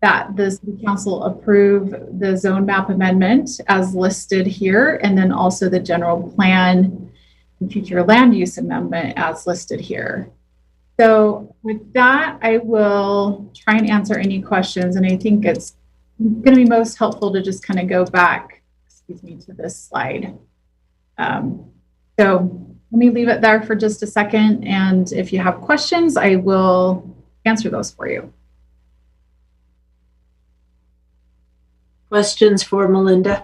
that the City Council approve the zone map amendment as listed here, and then also the general plan and future land use amendment as listed here. So with that, I will try and answer any questions, and I think it's going to be most helpful to just kind of go back, to this slide. So let me leave it there for just a second, and if you have questions, I will answer those for you. Questions for Melinda?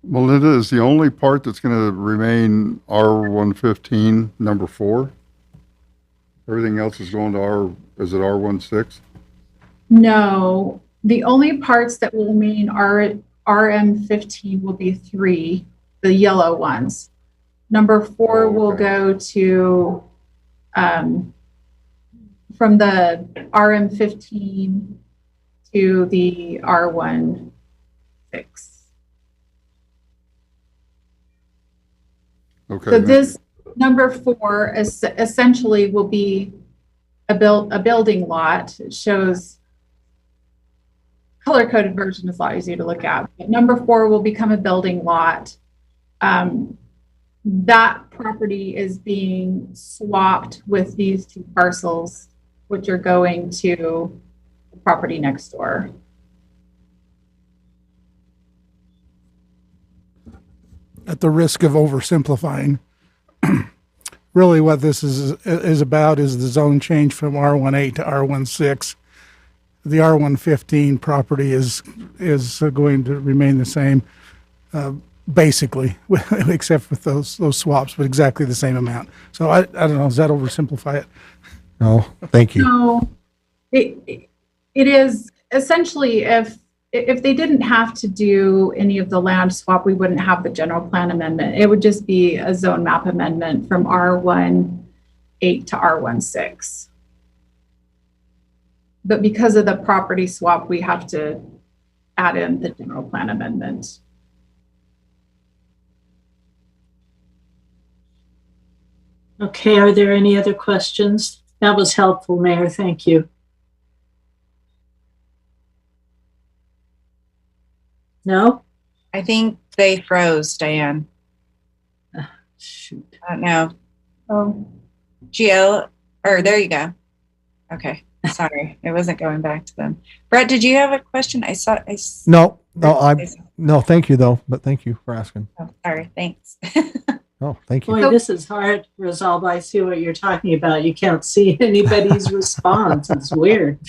Melinda, is the only part that's going to remain R115, number 4? Everything else is going to is it R16? No, the only parts that will remain are RM15 will be 3, the yellow ones. Number 4 will go to, from the RM15 to the R16. Okay. So this, number 4 is essentially will be a building lot. It shows color-coded version is a lot easier to look at. But number 4 will become a building lot. That property is being swapped with these 2 parcels, which are going to the property next door. At the risk of oversimplifying, really what this is about is the zone change from R18 to R16. The R115 property is going to remain the same, basically, except with those swaps, but exactly the same amount. So I don't know, does that oversimplify it? No, thank you. No, it is essentially if they didn't have to do any of the land swap, we wouldn't have the general plan amendment. It would just be a zone map amendment from R18 to R16. But because of the property swap, we have to add in the general plan amendment. Okay, are there any other questions? That was helpful, Mayor. Thank you. No? I think they froze, Diane. Shoot. I don't know. Oh, Gio, or there you go. Okay, sorry, it wasn't going back to them. Brett, did you have a question? No, thank you though, but thank you for asking. Oh, sorry, thanks. Oh, thank you. Boy, this is hard, Rosalba. I see what you're talking about. You can't see anybody's response. It's weird.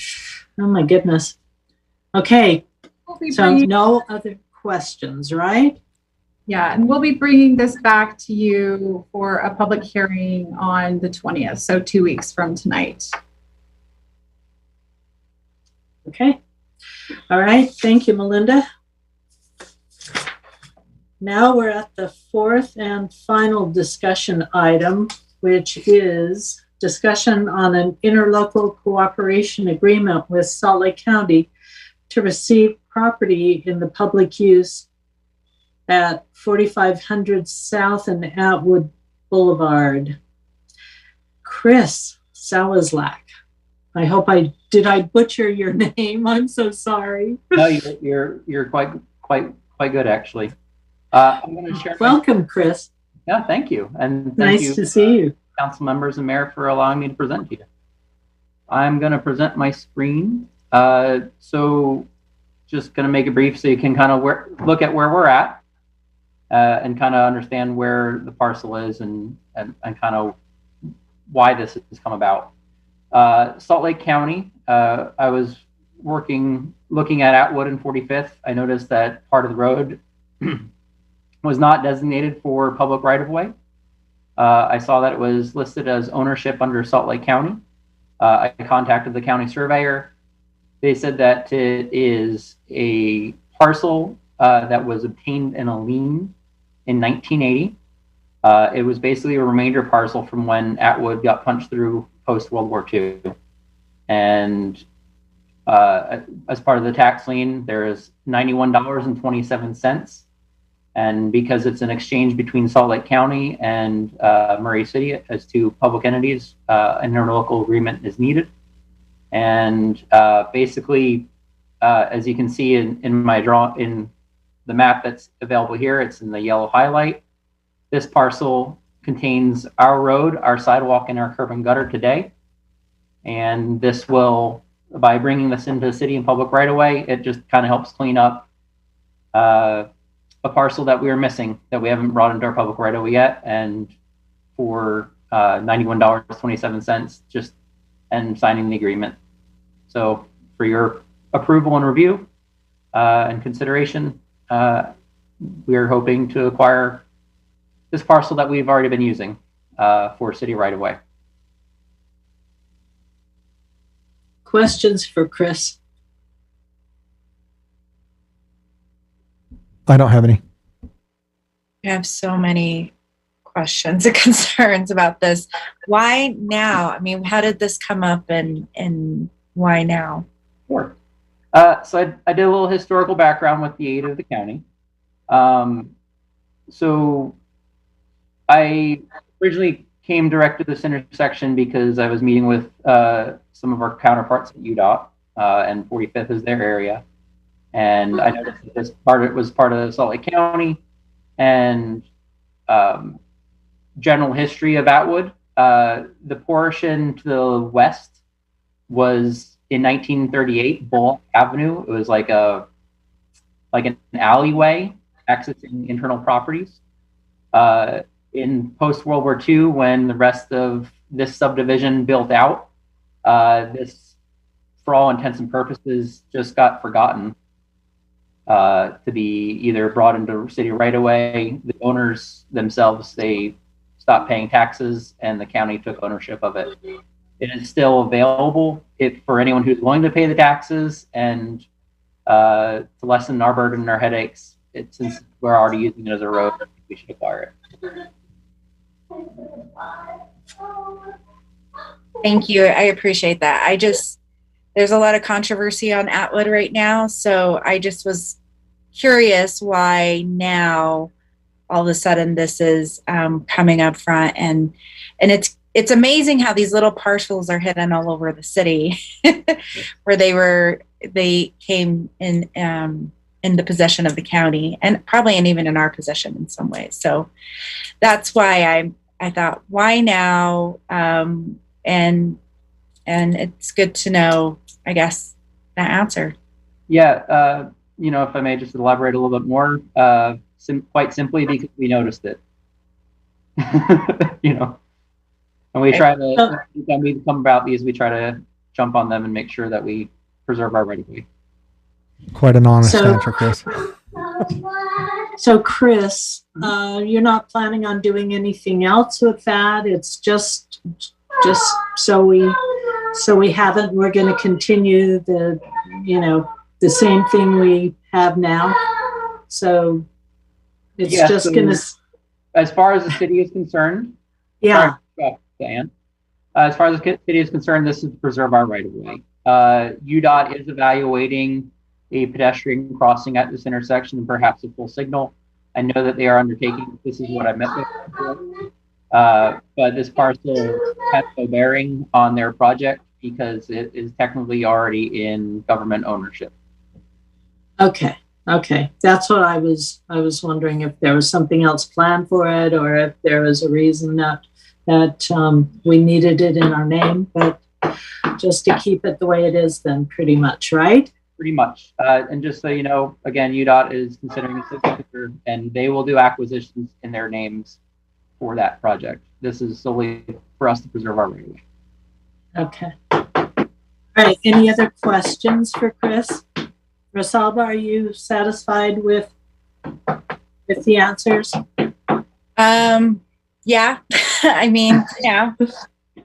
Oh my goodness. Okay, we'll be so bringing- no other questions, right? Yeah, and we'll be bringing this back to you for a public hearing on the 20th, so 2 weeks from tonight. Okay. All right. Thank you, Melinda. Now we're at the 4th and final discussion item, which is discussion on an interlocal cooperation agreement with Salt Lake County to receive property in the public use at 4500 South and Atwood Boulevard. Chris Salazlak. I hope I butcher your name? I'm so sorry. No, you're quite good actually. I'm going to share. Welcome, Chris. Yeah, thank you, and thank Nice you, to see you. council members and mayor, for allowing me to present to you. I'm going to present my screen. So, just going to make it brief so you can kind of look at where we're at and kind of understand where the parcel is and kind of why this has come about. Salt Lake County, I was looking at Atwood and 45th. I noticed that part of the road was not designated for public right-of-way. I saw that it was listed as ownership under Salt Lake County. I contacted the county surveyor. They said that it is a parcel that was obtained in a lien in 1980. It was basically a remainder parcel from when Atwood got punched through post-World War II. And as part of the tax lien, there is $91.27. And because it's an exchange between Salt Lake County and Murray City as 2 public entities, an interlocal agreement is needed. And basically, as you can see in the map that's available here, it's in the yellow highlight. This parcel contains our road, our sidewalk, and our curb and gutter today. And this will, by bringing this into the city and public right away, it just kind of helps clean up a parcel that we are missing that we haven't brought into our public right away yet. And for $91.27 just and signing the agreement. So for your approval and review and consideration, we are hoping to acquire this parcel that we've already been using for city right away. Questions for Chris? I don't have any. I have so many questions and concerns about this. Why now? I mean, how did this come up and why now? Sure. So I did a little historical background with the aid of the county. So I originally came direct to this intersection because I was meeting with some of our counterparts at UDOT, and 45th is their area. And I noticed that this part was part of Salt Lake County, and general history of Atwood. The portion to the west was in 1938 Bull Avenue. It was like an alleyway accessing internal properties. In post World War II, when the rest of this subdivision built out, this, for all intents and purposes, just got forgotten to be either brought into city right away. The owners themselves, they stopped paying taxes, and the county took ownership of it. It is still available for anyone who's willing to pay the taxes, and to lessen our burden and our headaches. Since we're already using it as a road, we should acquire it. Thank you. I appreciate that. There's a lot of controversy on Atwood right now. So I just was curious why now all of a sudden this is coming up front. And it's amazing how these little parcels are hidden all over the city where they came in the possession of the county, and probably even in our possession in some ways. So that's why I thought, why now? And it's good to know, I guess, that answer. Yeah, if I may just elaborate a little bit more, quite simply because we noticed it. And we try to, when we come about these, we try to jump on them and make sure that we preserve our right of way. Quite an honest answer, Chris. So Chris, you're not planning on doing anything else with that? It's just so we haven't, we're going to continue the same thing we have now. So it's going to. As far as the city is concerned. Yeah. Sorry, Diane. As far as the city is concerned, this is to preserve our right of way. UDOT is evaluating a pedestrian crossing at this intersection and perhaps a full signal. I know that they are undertaking, this is what I meant with, but this parcel has no bearing on their project because it is technically already in government ownership. Okay. That's what I was wondering, if there was something else planned for it, or if there was a reason that we needed it in our name, but just to keep it the way it is then, pretty much, right? Pretty much. And just so you know, again, UDOT is considering a signature, and they will do acquisitions in their names for that project. This is solely for us to preserve our right of way. Okay. All right. Any other questions for Chris? Rosalba, are you satisfied with the answers? Yeah. I mean, yeah. Okay.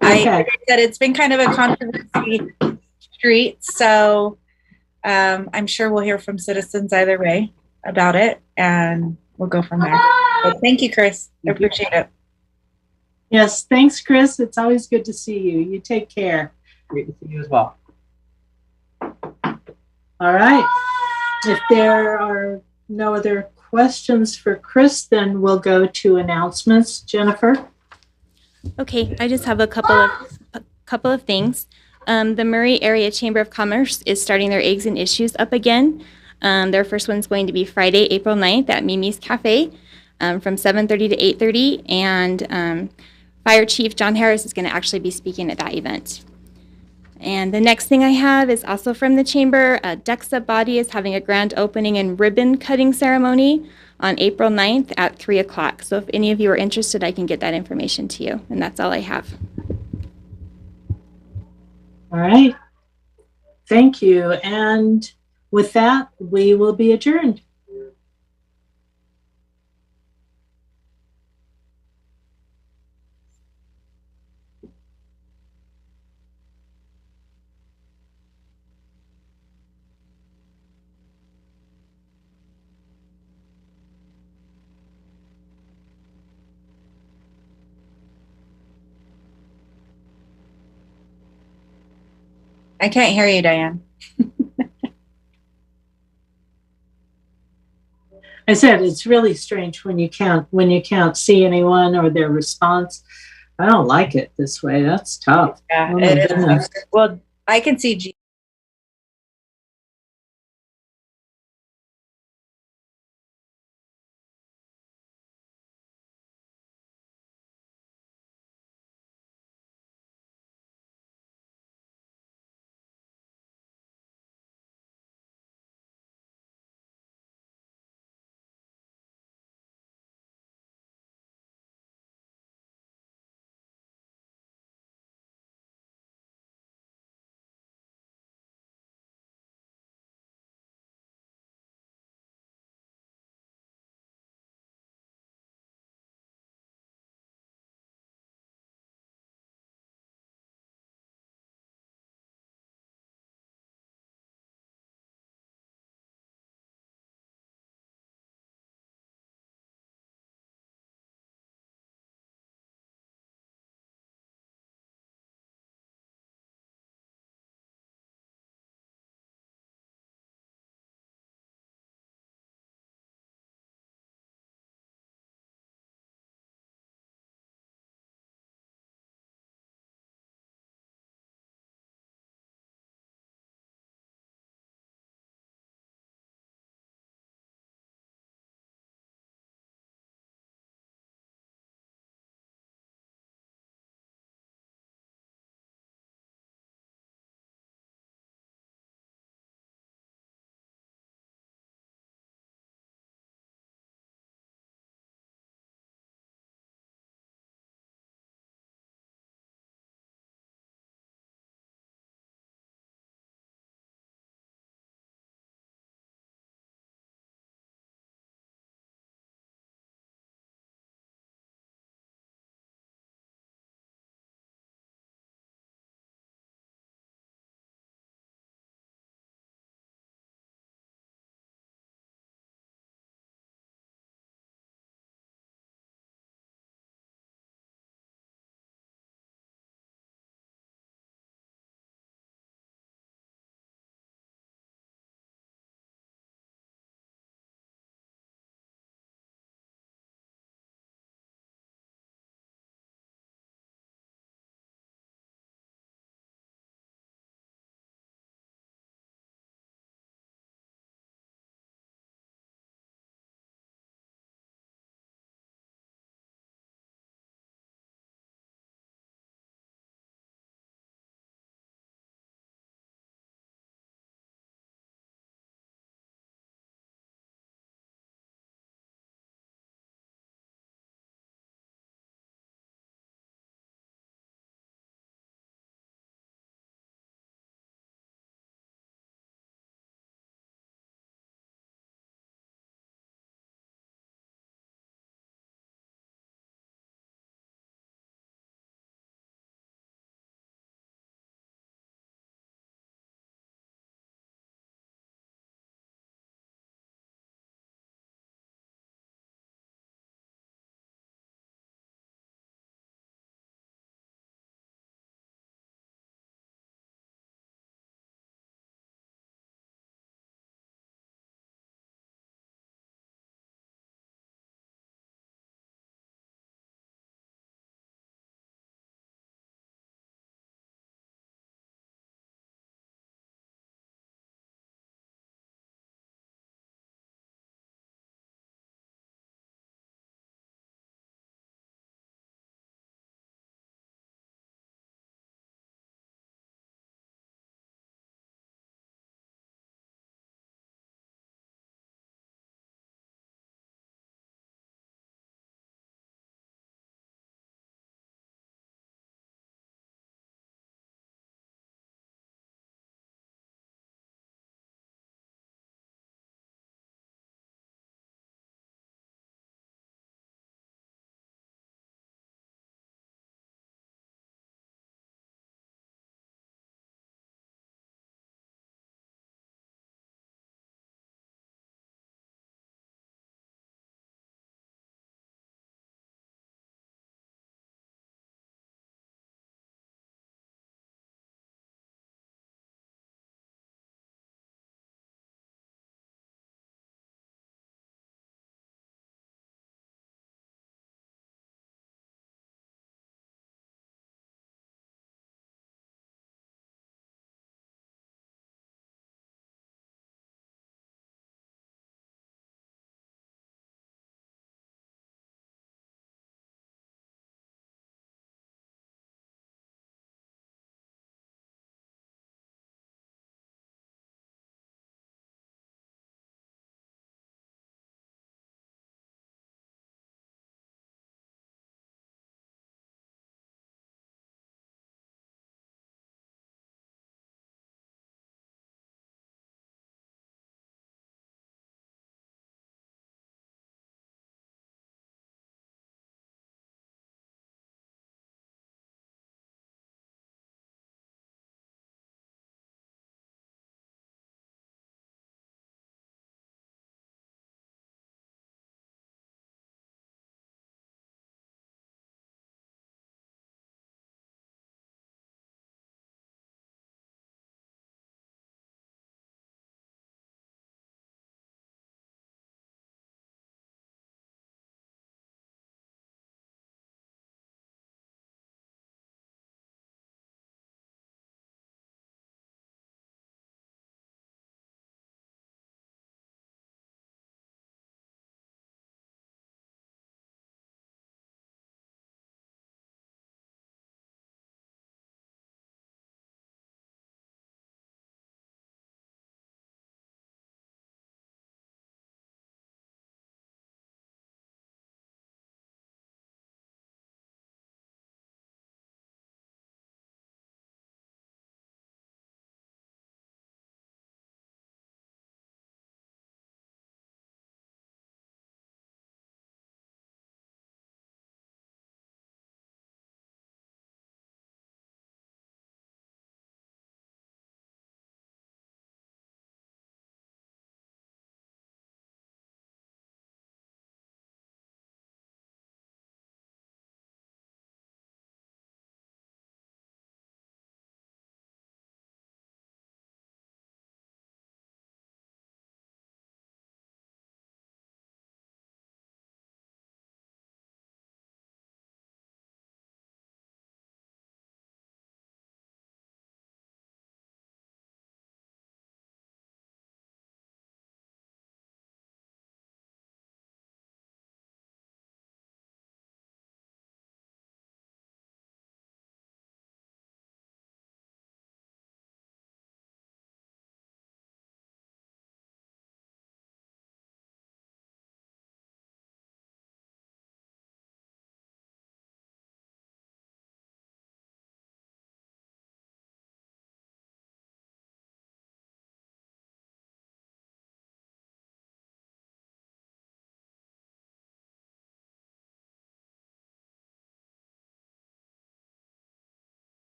I said it's been kind of a controversy street, so I'm sure we'll hear from citizens either way about it, and we'll go from there. But thank you, Chris. I appreciate it. Yes, thanks, Chris. It's always good to see you. You take care. Great to see you as well. All right. If there are no other questions for Chris, then we'll go to announcements. Jennifer? Okay, I just have a couple of things. The Murray Area Chamber of Commerce is starting their Eggs and Issues up again. Their first one's going to be Friday, April 9th at Mimi's Cafe from 7:30 to 8:30. And Fire Chief John Harris is going to actually be speaking at that event. And the next thing I have is also from the chamber. Ducks Up Body is having a grand opening and ribbon cutting ceremony on April 9th at 3 o'clock. So if any of you are interested, I can get that information to you. And that's all I have. All right. Thank you. And with that, we will be adjourned. I can't hear you, Diane. I said it's really strange when you can't see anyone or their response. I don't like it this way. That's tough. Yeah, Oh my it goodness. is. Well, I can see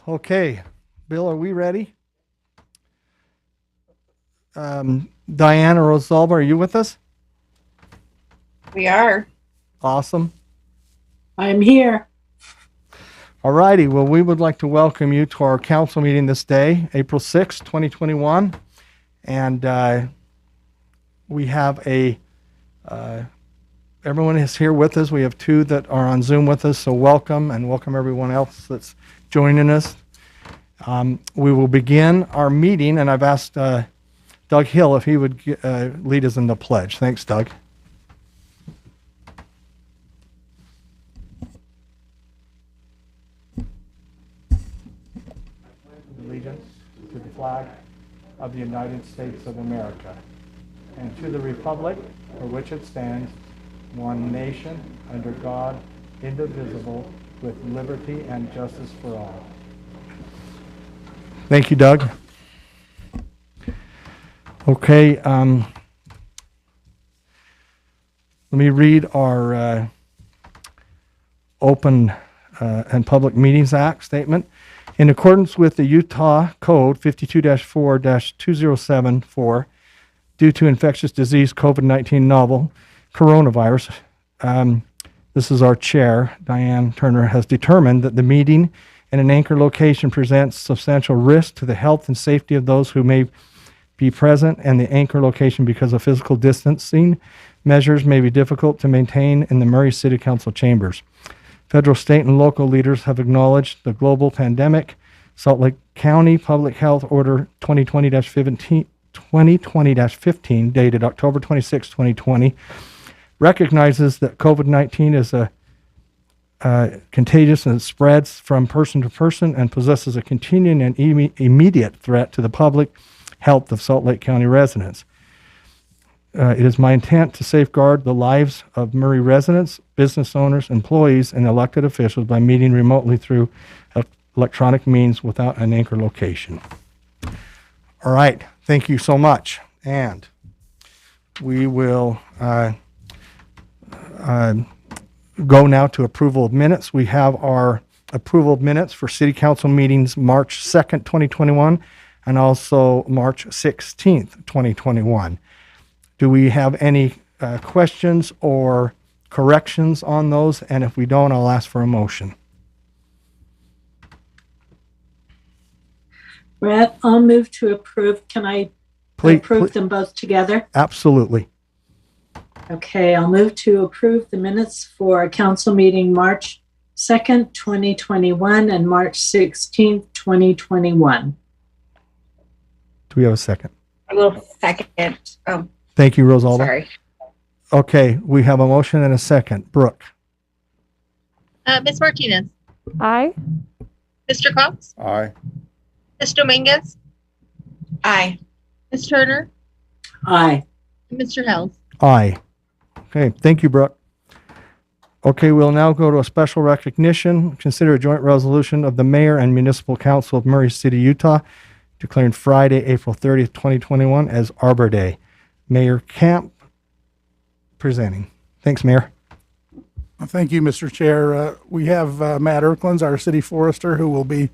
Okay, Bill, are we ready? Diana Rosalba, are you with us? We are. Awesome. I'm here. All righty. Well, we would like to welcome you to our council meeting this day, April 6th, 2021. And we have everyone is here with us. We have two that are on Zoom with us, so welcome, and welcome everyone else that's joining us. We will begin our meeting, and I've asked Doug Hill if he would lead us in the pledge. Thanks, Doug. Allegiance to the flag of the United States of America and to the republic for which it stands, one nation, under God, indivisible, with liberty and justice for all. Thank you, Doug. Okay, let me read our Open and Public Meetings Act statement. In accordance with the Utah Code 52-4-2074, due to infectious disease COVID-19 novel coronavirus, this is our chair, Diane Turner, has determined that the meeting in an anchor location presents substantial risk to the health and safety of those who may be present, and the anchor location, because of physical distancing measures, may be difficult to maintain in the Murray City Council chambers. Federal, state, and local leaders have acknowledged the global pandemic. Salt Lake County Public Health Order 2020-15, dated October 26, 2020, recognizes that COVID-19 is contagious and spreads from person to person and possesses a continuing and immediate threat to the public health of Salt Lake County residents. It is my intent to safeguard the lives of Murray residents, business owners, employees, and elected officials by meeting remotely through electronic means without an anchor location. All right, thank you so much. And we will go now to approval of minutes. We have our approval of minutes for City Council meetings March 2nd, 2021, and also March 16th, 2021. Do we have any questions or corrections on those? And if we don't, I'll ask for a motion. Brett, I'll move to approve. Can I Please, approve them both together? Absolutely. Okay, I'll move to approve the minutes for council meeting March 2nd, 2021 and March 16th, 2021. Do we have a second? I will second. Oh, Thank you, Rosalba. sorry. Okay, we have a motion and a second. Brooke? Ms. Martinez, Aye. Mr. Cox, Aye. Ms. Dominguez, Aye. Ms. Turner, Aye. and Mr. Hells. Aye. Okay, thank you, Brooke. Okay, we'll now go to a special recognition. Consider a joint resolution of the Mayor and Municipal Council of Murray City, Utah, declaring Friday, April 30th, 2021 as Arbor Day. Mayor Camp presenting. Thanks, Mayor. Thank you, Mr. Chair. We have Matt Erklins, our city forester, who will be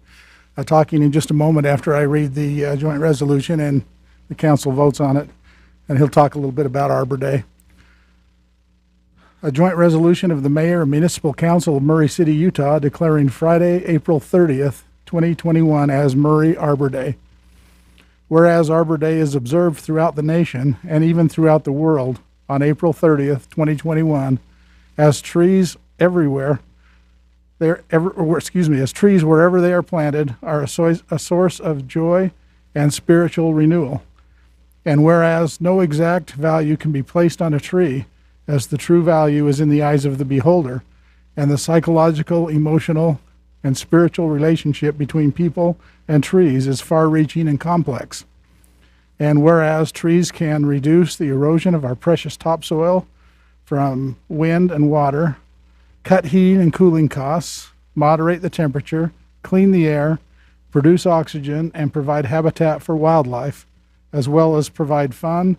talking in just a moment after I read the joint resolution and the council votes on it. And he'll talk a little bit about Arbor Day. A joint resolution of the Mayor and Municipal Council of Murray City, Utah, declaring Friday, April 30th, 2021 as Murray Arbor Day. Whereas Arbor Day is observed throughout the nation and even throughout the world on April 30th, 2021, as trees everywhere, as trees wherever they are planted are a source of joy and spiritual renewal. And whereas no exact value can be placed on a tree, as the true value is in the eyes of the beholder, and the psychological, emotional, and spiritual relationship between people and trees is far-reaching and complex. And whereas trees can reduce the erosion of our precious topsoil from wind and water, cut heating and cooling costs, moderate the temperature, clean the air, produce oxygen, and provide habitat for wildlife, as well as provide fun,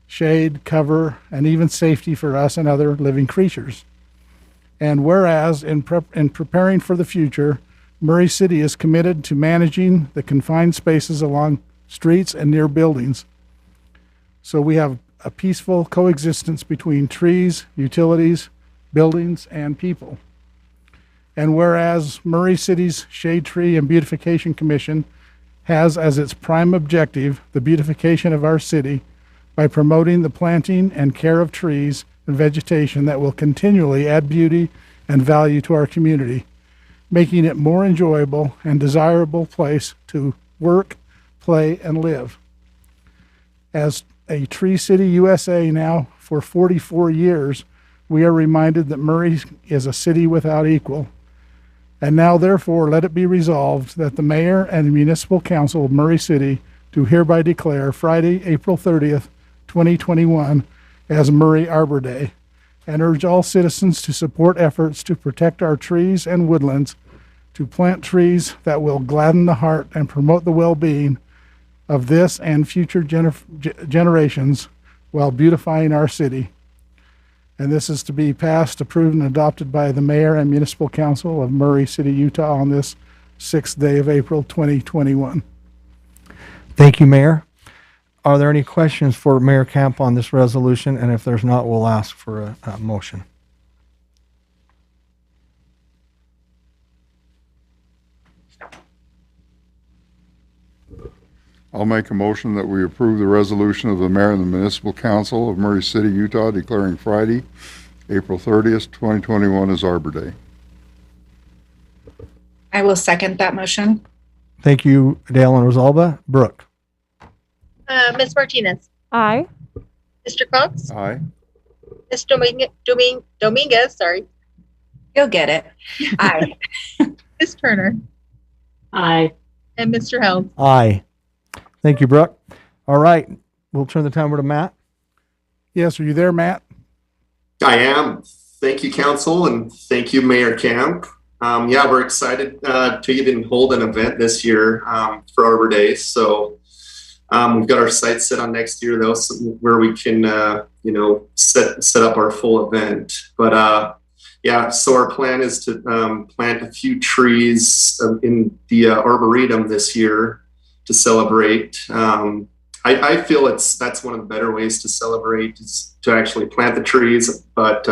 shade, cover, and even safety for us and other living creatures. And whereas in preparing for the future, Murray City is committed to managing the confined spaces along streets and near buildings. So we have a peaceful coexistence between trees, utilities, buildings, and people. And whereas Murray City's Shade Tree and Beautification Commission has as its prime objective the beautification of our city by promoting the planting and care of trees and vegetation that will continually add beauty and value to our community, making it more enjoyable and desirable place to work, play, and live. As a Tree City USA now for 44 years, we are reminded that Murray is a city without equal. And now, therefore, let it be resolved that the mayor and municipal council of Murray City do hereby declare Friday, April 30th, 2021 as Murray Arbor Day, and urge all citizens to support efforts to protect our trees and woodlands, to plant trees that will gladden the heart and promote the well-being of this and future generations while beautifying our city. And this is to be passed, approved, and adopted by the mayor and municipal council of Murray City, Utah on this 6th day of April, 2021. Thank you, Mayor. Are there any questions for Mayor Camp on this resolution? And if there's not, we'll ask for a motion. I'll make a motion that we approve the resolution of the mayor and the municipal council of Murray City, Utah, declaring Friday, April 30th, 2021 as Arbor Day. I will second that motion. Thank you, Dale and Rosalba. Brooke? Ms. Martinez, Aye. Mr. Cox, Aye. Ms. Dominguez, sorry, You'll get it. Aye. Ms. Turner, Aye. and Mr. Helms. Aye. Thank you, Brooke. All right, we'll turn the time over to Matt. Yes, are you there, Matt? I am. Thank you, Council, and thank you, Mayor Camp. Yeah, we're excited to even hold an event this year for Arbor Day. So we've got our sights set on next year, though, so where we can, set up our full event. But yeah, so our plan is to plant a few trees in the Arboretum this year to celebrate. I feel that's one of the better ways to celebrate is to actually plant the trees, but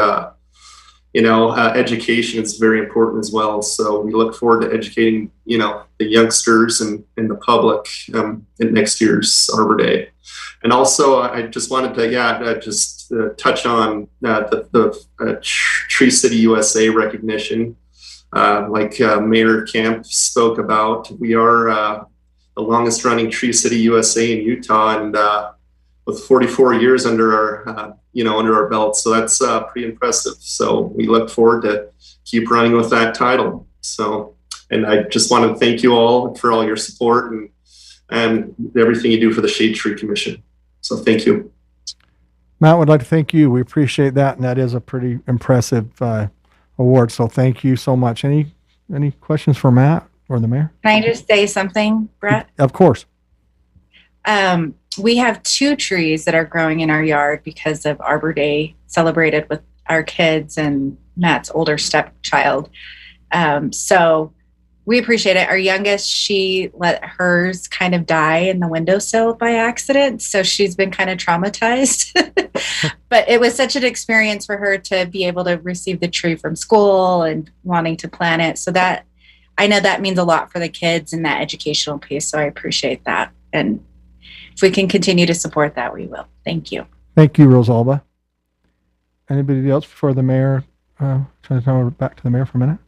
education is very important as well. So we look forward to educating, the youngsters and the public at next year's Arbor Day. And also, I just wanted to touch on the Tree City USA recognition. Like Mayor Camp spoke about, we are the longest running Tree City USA in Utah, and with 44 years under our belt. So that's pretty impressive. So we look forward to keep running with that title. So, and I just want to thank you all for all your support and everything you do for the Shade Tree Commission. So thank you. Matt would like to thank you. We appreciate that, and that is a pretty impressive award. So thank you so much. Any questions for Matt or the mayor? Can I just say something, Brett? Of course. We have 2 trees that are growing in our yard because of Arbor Day celebrated with our kids and Matt's older stepchild. So we appreciate it. Our youngest, she let hers kind of die in the windowsill by accident. So she's been kind of traumatized. But it was such an experience for her to be able to receive the tree from school and wanting to plant it. So that, I know that means a lot for the kids and that educational piece. So I appreciate that. And if we can continue to support that, we will. Thank you. Thank you, Rosalba. Anybody else before the mayor? Trying to turn it back to the mayor for a minute.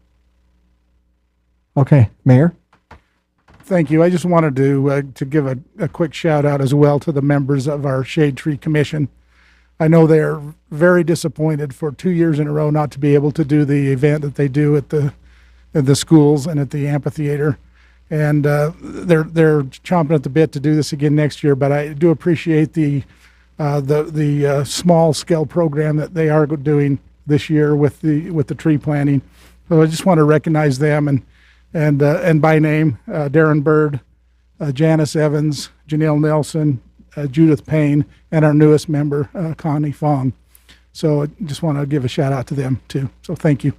Okay, Mayor. Thank you. I just wanted to give a quick shout out as well to the members of our Shade Tree Commission. I know they're very disappointed for 2 years in a row not to be able to do the event that they do at the schools and at the amphitheater. And they're chomping at the bit to do this again next year. But I do appreciate the small scale program that they are doing this year with the tree planting. So I just want to recognize them and by name, Darren Bird, Janice Evans, Janelle Nelson, Judith Payne, and our newest member, Connie Fong. So I just want to give a shout out to them too. So thank you.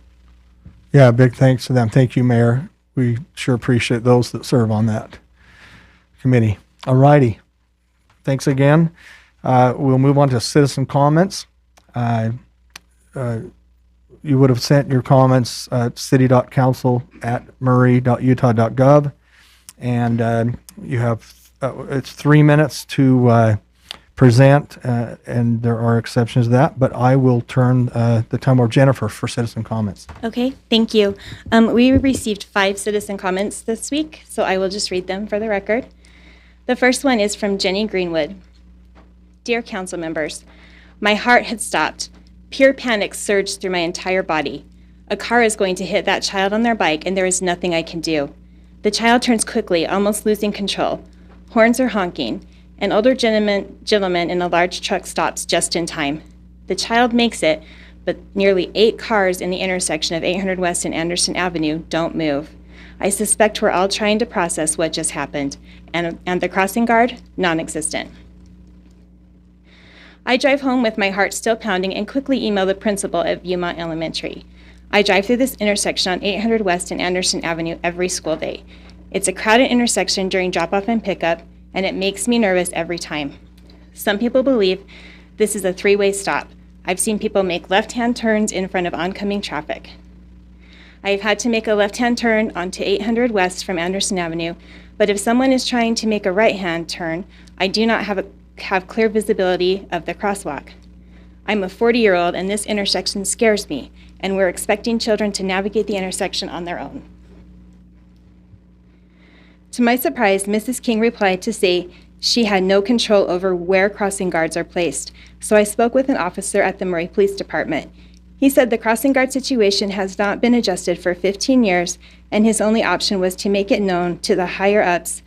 Yeah, big thanks to them. Thank you, Mayor. we sure appreciate those that serve on that committee. All righty. Thanks again. We'll move on to citizen comments. You would have sent your comments at city.council@murray.utah.gov, and you have it's 3 minutes to present, and there are exceptions to that, but I will turn the time over to Jennifer for citizen comments. Okay, thank you. We received 5 citizen comments this week, so I will just read them for the record. The first one is from Jenny Greenwood. Dear council members, my heart had stopped. Pure panic surged through my entire body. A car is going to hit that child on their bike, and there is nothing I can do. The child turns quickly, almost losing control. Horns are honking. An older gentleman in a large truck stops just in time. The child makes it, but nearly 8 cars in the intersection of 800 West and Anderson Avenue don't move. I suspect we're all trying to process what just happened, and the crossing guard, non-existent. I drive home with my heart still pounding and quickly email the principal at Viewmont Elementary. I drive through this intersection on 800 West and Anderson Avenue every school day. It's a crowded intersection during drop-off and pickup, and it makes me nervous every time. Some people believe this is a 3-way stop. I've seen people make left-hand turns in front of oncoming traffic. I've had to make a left-hand turn onto 800 West from Anderson Avenue, but if someone is trying to make a right-hand turn, I do not have clear visibility of the crosswalk. I'm a 40-year-old, and this intersection scares me, and we're expecting children to navigate the intersection on their own. To my surprise, Mrs. King replied to say she had no control over where crossing guards are placed, so I spoke with an officer at the Murray Police Department. He said the crossing guard situation has not been adjusted for 15 years, and his only option was to make it known to the higher-ups.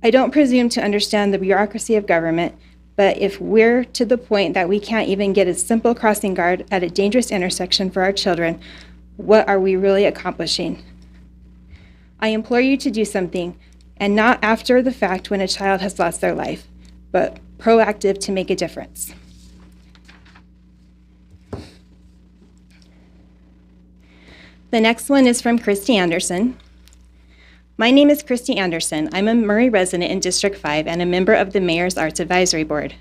I don't presume to understand the bureaucracy of government, but if we're to the point that we can't even get a simple crossing guard at a dangerous intersection for our children, what are we really accomplishing? I implore you to do something, and not after the fact when a child has lost their life, but proactive to make a difference. The next one is from Christy Anderson. My name is Christy Anderson. I'm a Murray resident in District 5 and a member of the Mayor's Arts Advisory Board.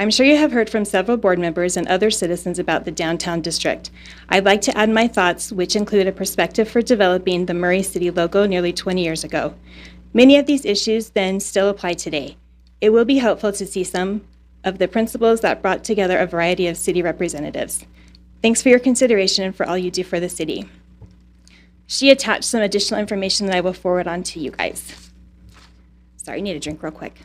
I'm sure you have heard from several board members and other citizens about the downtown district. I'd like to add my thoughts, which include a perspective for developing the Murray City logo nearly 20 years ago. Many of these issues then still apply today. It will be helpful to see some of the principles that brought together a variety of city representatives. Thanks for your consideration and for all you do for the city. She attached some additional information that I will forward on to you guys. Sorry, I need a drink real quick.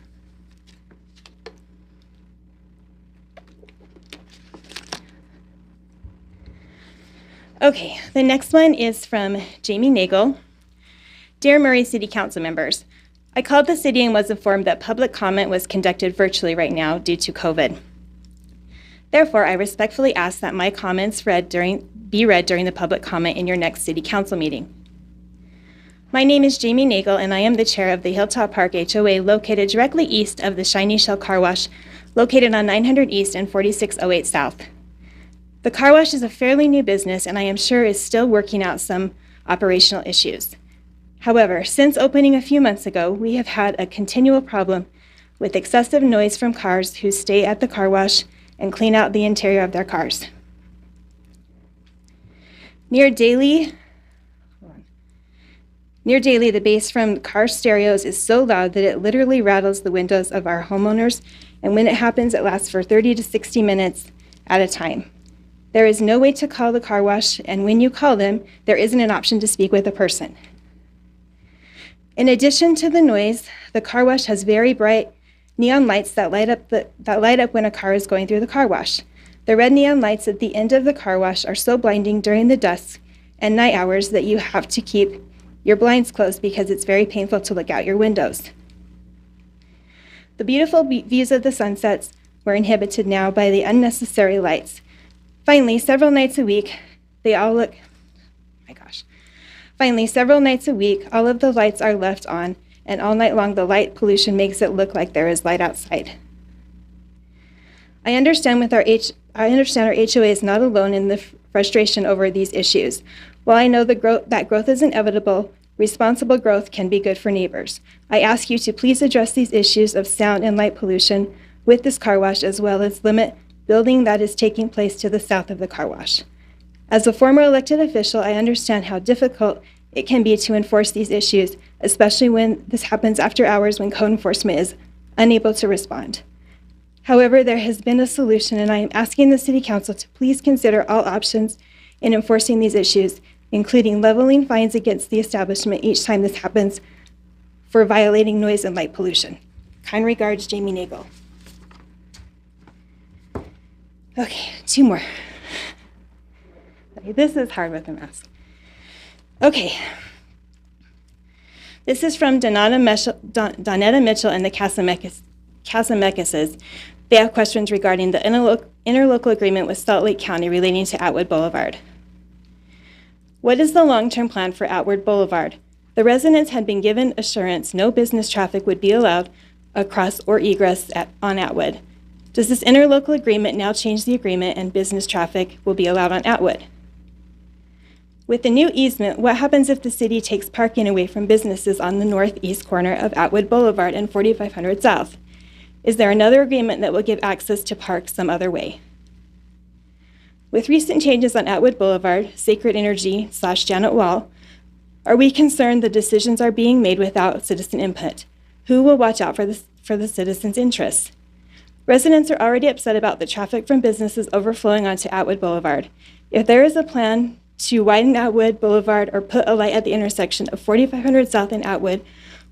Okay, the next one is from Jamie Nagel. Dear Murray City Council members, I called the city and was informed that public comment was conducted virtually right now due to COVID. Therefore, I respectfully ask that my comments be read during the public comment in your next city council meeting. My name is Jamie Nagel, and I am the chair of the Hilltop Park HOA located directly east of the Shiny Shell Car Wash, located on 900 East and 4608 South. The car wash is a fairly new business, and I am sure is still working out some operational issues. However, since opening a few months ago, we have had a continual problem with excessive noise from cars who stay at the car wash and clean out the interior of their cars. Near daily, the bass from car stereos is so loud that it literally rattles the windows of our homeowners, and when it happens, it lasts for 30 to 60 minutes at a time. There is no way to call the car wash, and when you call them, there isn't an option to speak with a person. In addition to the noise, the car wash has very bright neon lights that light up when a car is going through the car wash. The red neon lights at the end of the car wash are so blinding during the dusk and night hours that you have to keep your blinds closed because it's very painful to look out your windows. The beautiful views of the sunsets were inhibited now by the unnecessary lights. Finally, several nights a week, all of the lights are left on, and all night long the light pollution makes it look like there is light outside. I understand our HOA is not alone in the frustration over these issues. While I know that growth is inevitable, responsible growth can be good for neighbors. I ask you to please address these issues of sound and light pollution with this car wash, as well as limit building that is taking place to the south of the car wash. As a former elected official, I understand how difficult it can be to enforce these issues, especially when this happens after hours when code enforcement is unable to respond. However, there has been a solution, and I am asking the City Council to please consider all options in enforcing these issues, including leveling fines against the establishment each time this happens for violating noise and light pollution. Kind regards, Jamie Nagel. Okay, 2 more. Okay, this is hard with a mask. Okay. This is from Donetta Mitchell and the Casamecases. They have questions regarding the interlocal agreement with Salt Lake County relating to Atwood Boulevard. What is the long-term plan for Atwood Boulevard? The residents had been given assurance no business traffic would be allowed across or egress on Atwood. Does this interlocal agreement now change the agreement and business traffic will be allowed on Atwood? With the new easement, what happens if the city takes parking away from businesses on the northeast corner of Atwood Boulevard and 4500 South? Is there another agreement that will give access to park some other way? With recent changes on Atwood Boulevard, Sacred Energy / Janet Wall, are we concerned the decisions are being made without citizen input? Who will watch out for the citizens' interests? Residents are already upset about the traffic from businesses overflowing onto Atwood Boulevard. If there is a plan to widen Atwood Boulevard or put a light at the intersection of 4500 South and Atwood,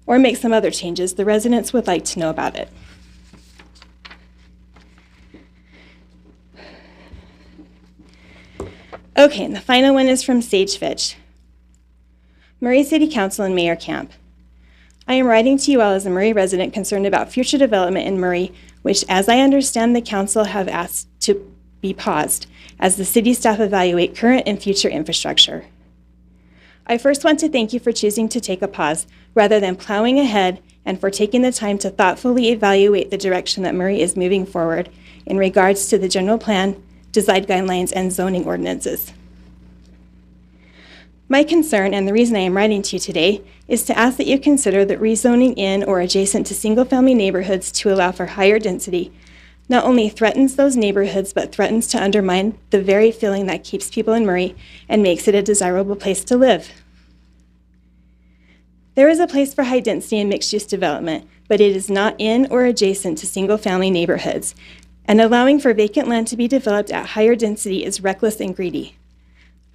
or make some other changes, the residents would like to know about it. Okay, and the final one is from Sage Fitch. Murray City Council and Mayor Camp. I am writing to you all as a Murray resident concerned about future development in Murray, which, as I understand, the council have asked to be paused as the city staff evaluate current and future infrastructure. I first want to thank you for choosing to take a pause rather than plowing ahead, and for taking the time to thoughtfully evaluate the direction that Murray is moving forward in regards to the general plan, design guidelines, and zoning ordinances. My concern, and the reason I am writing to you today, is to ask that you consider that rezoning in or adjacent to single-family neighborhoods to allow for higher density not only threatens those neighborhoods, but threatens to undermine the very feeling that keeps people in Murray and makes it a desirable place to live. There is a place for high density and mixed-use development, but it is not in or adjacent to single-family neighborhoods, and allowing for vacant land to be developed at higher density is reckless and greedy.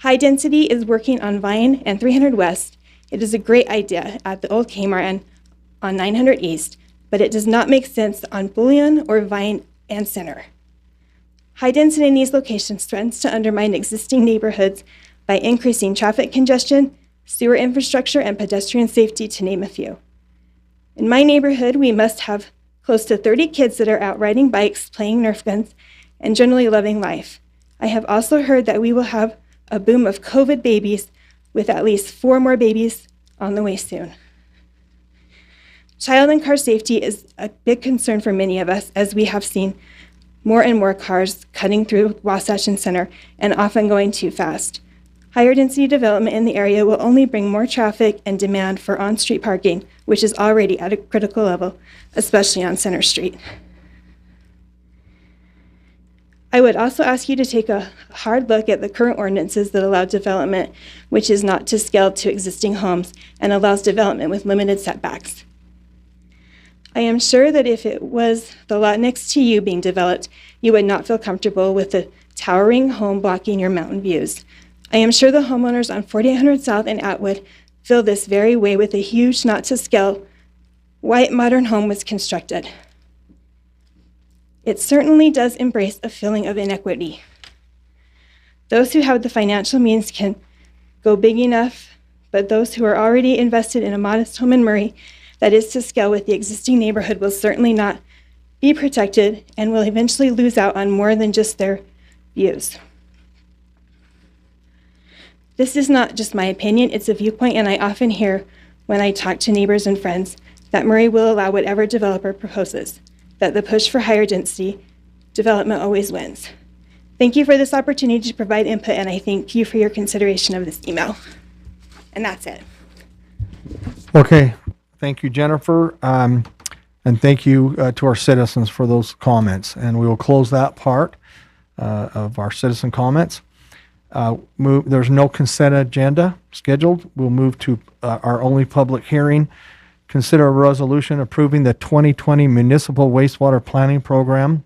High density is working on Vine and 300 West. It is a great idea at the old Kmart and on 900 East, but it does not make sense on Bullion or Vine and Center. High density in these locations threatens to undermine existing neighborhoods by increasing traffic congestion, sewer infrastructure, and pedestrian safety, to name a few. In my neighborhood, we must have close to 30 kids that are out riding bikes, playing Nerf guns, and generally loving life. I have also heard that we will have a boom of COVID babies, with at least 4 more babies on the way soon. Child and car safety is a big concern for many of us, as we have seen more and more cars cutting through Wasatch and Center and often going too fast. Higher density development in the area will only bring more traffic and demand for on-street parking, which is already at a critical level, especially on Center Street. I would also ask you to take a hard look at the current ordinances that allow development which is not to scale to existing homes and allows development with limited setbacks. I am sure that if it was the lot next to you being developed, you would not feel comfortable with the towering home blocking your mountain views. I am sure the homeowners on 4800 South and Atwood feel this very way with a huge, not-to-scale, white modern home was constructed. It certainly does embrace a feeling of inequity. Those who have the financial means can go big enough, but those who are already invested in a modest home in Murray that is to scale with the existing neighborhood will certainly not be protected and will eventually lose out on more than just their views. This is not just my opinion, it's a viewpoint, and I often hear when I talk to neighbors and friends that Murray will allow whatever developer proposes, that the push for higher density development always wins. Thank you for this opportunity to provide input, and I thank you for your consideration of this email. And that's it. Okay, thank you, Jennifer. And thank you to our citizens for those comments. And we will close that part of our citizen comments. There's no consent agenda scheduled. We'll move to our only public hearing. Consider a resolution approving the 2020 Municipal Wastewater Planning Program,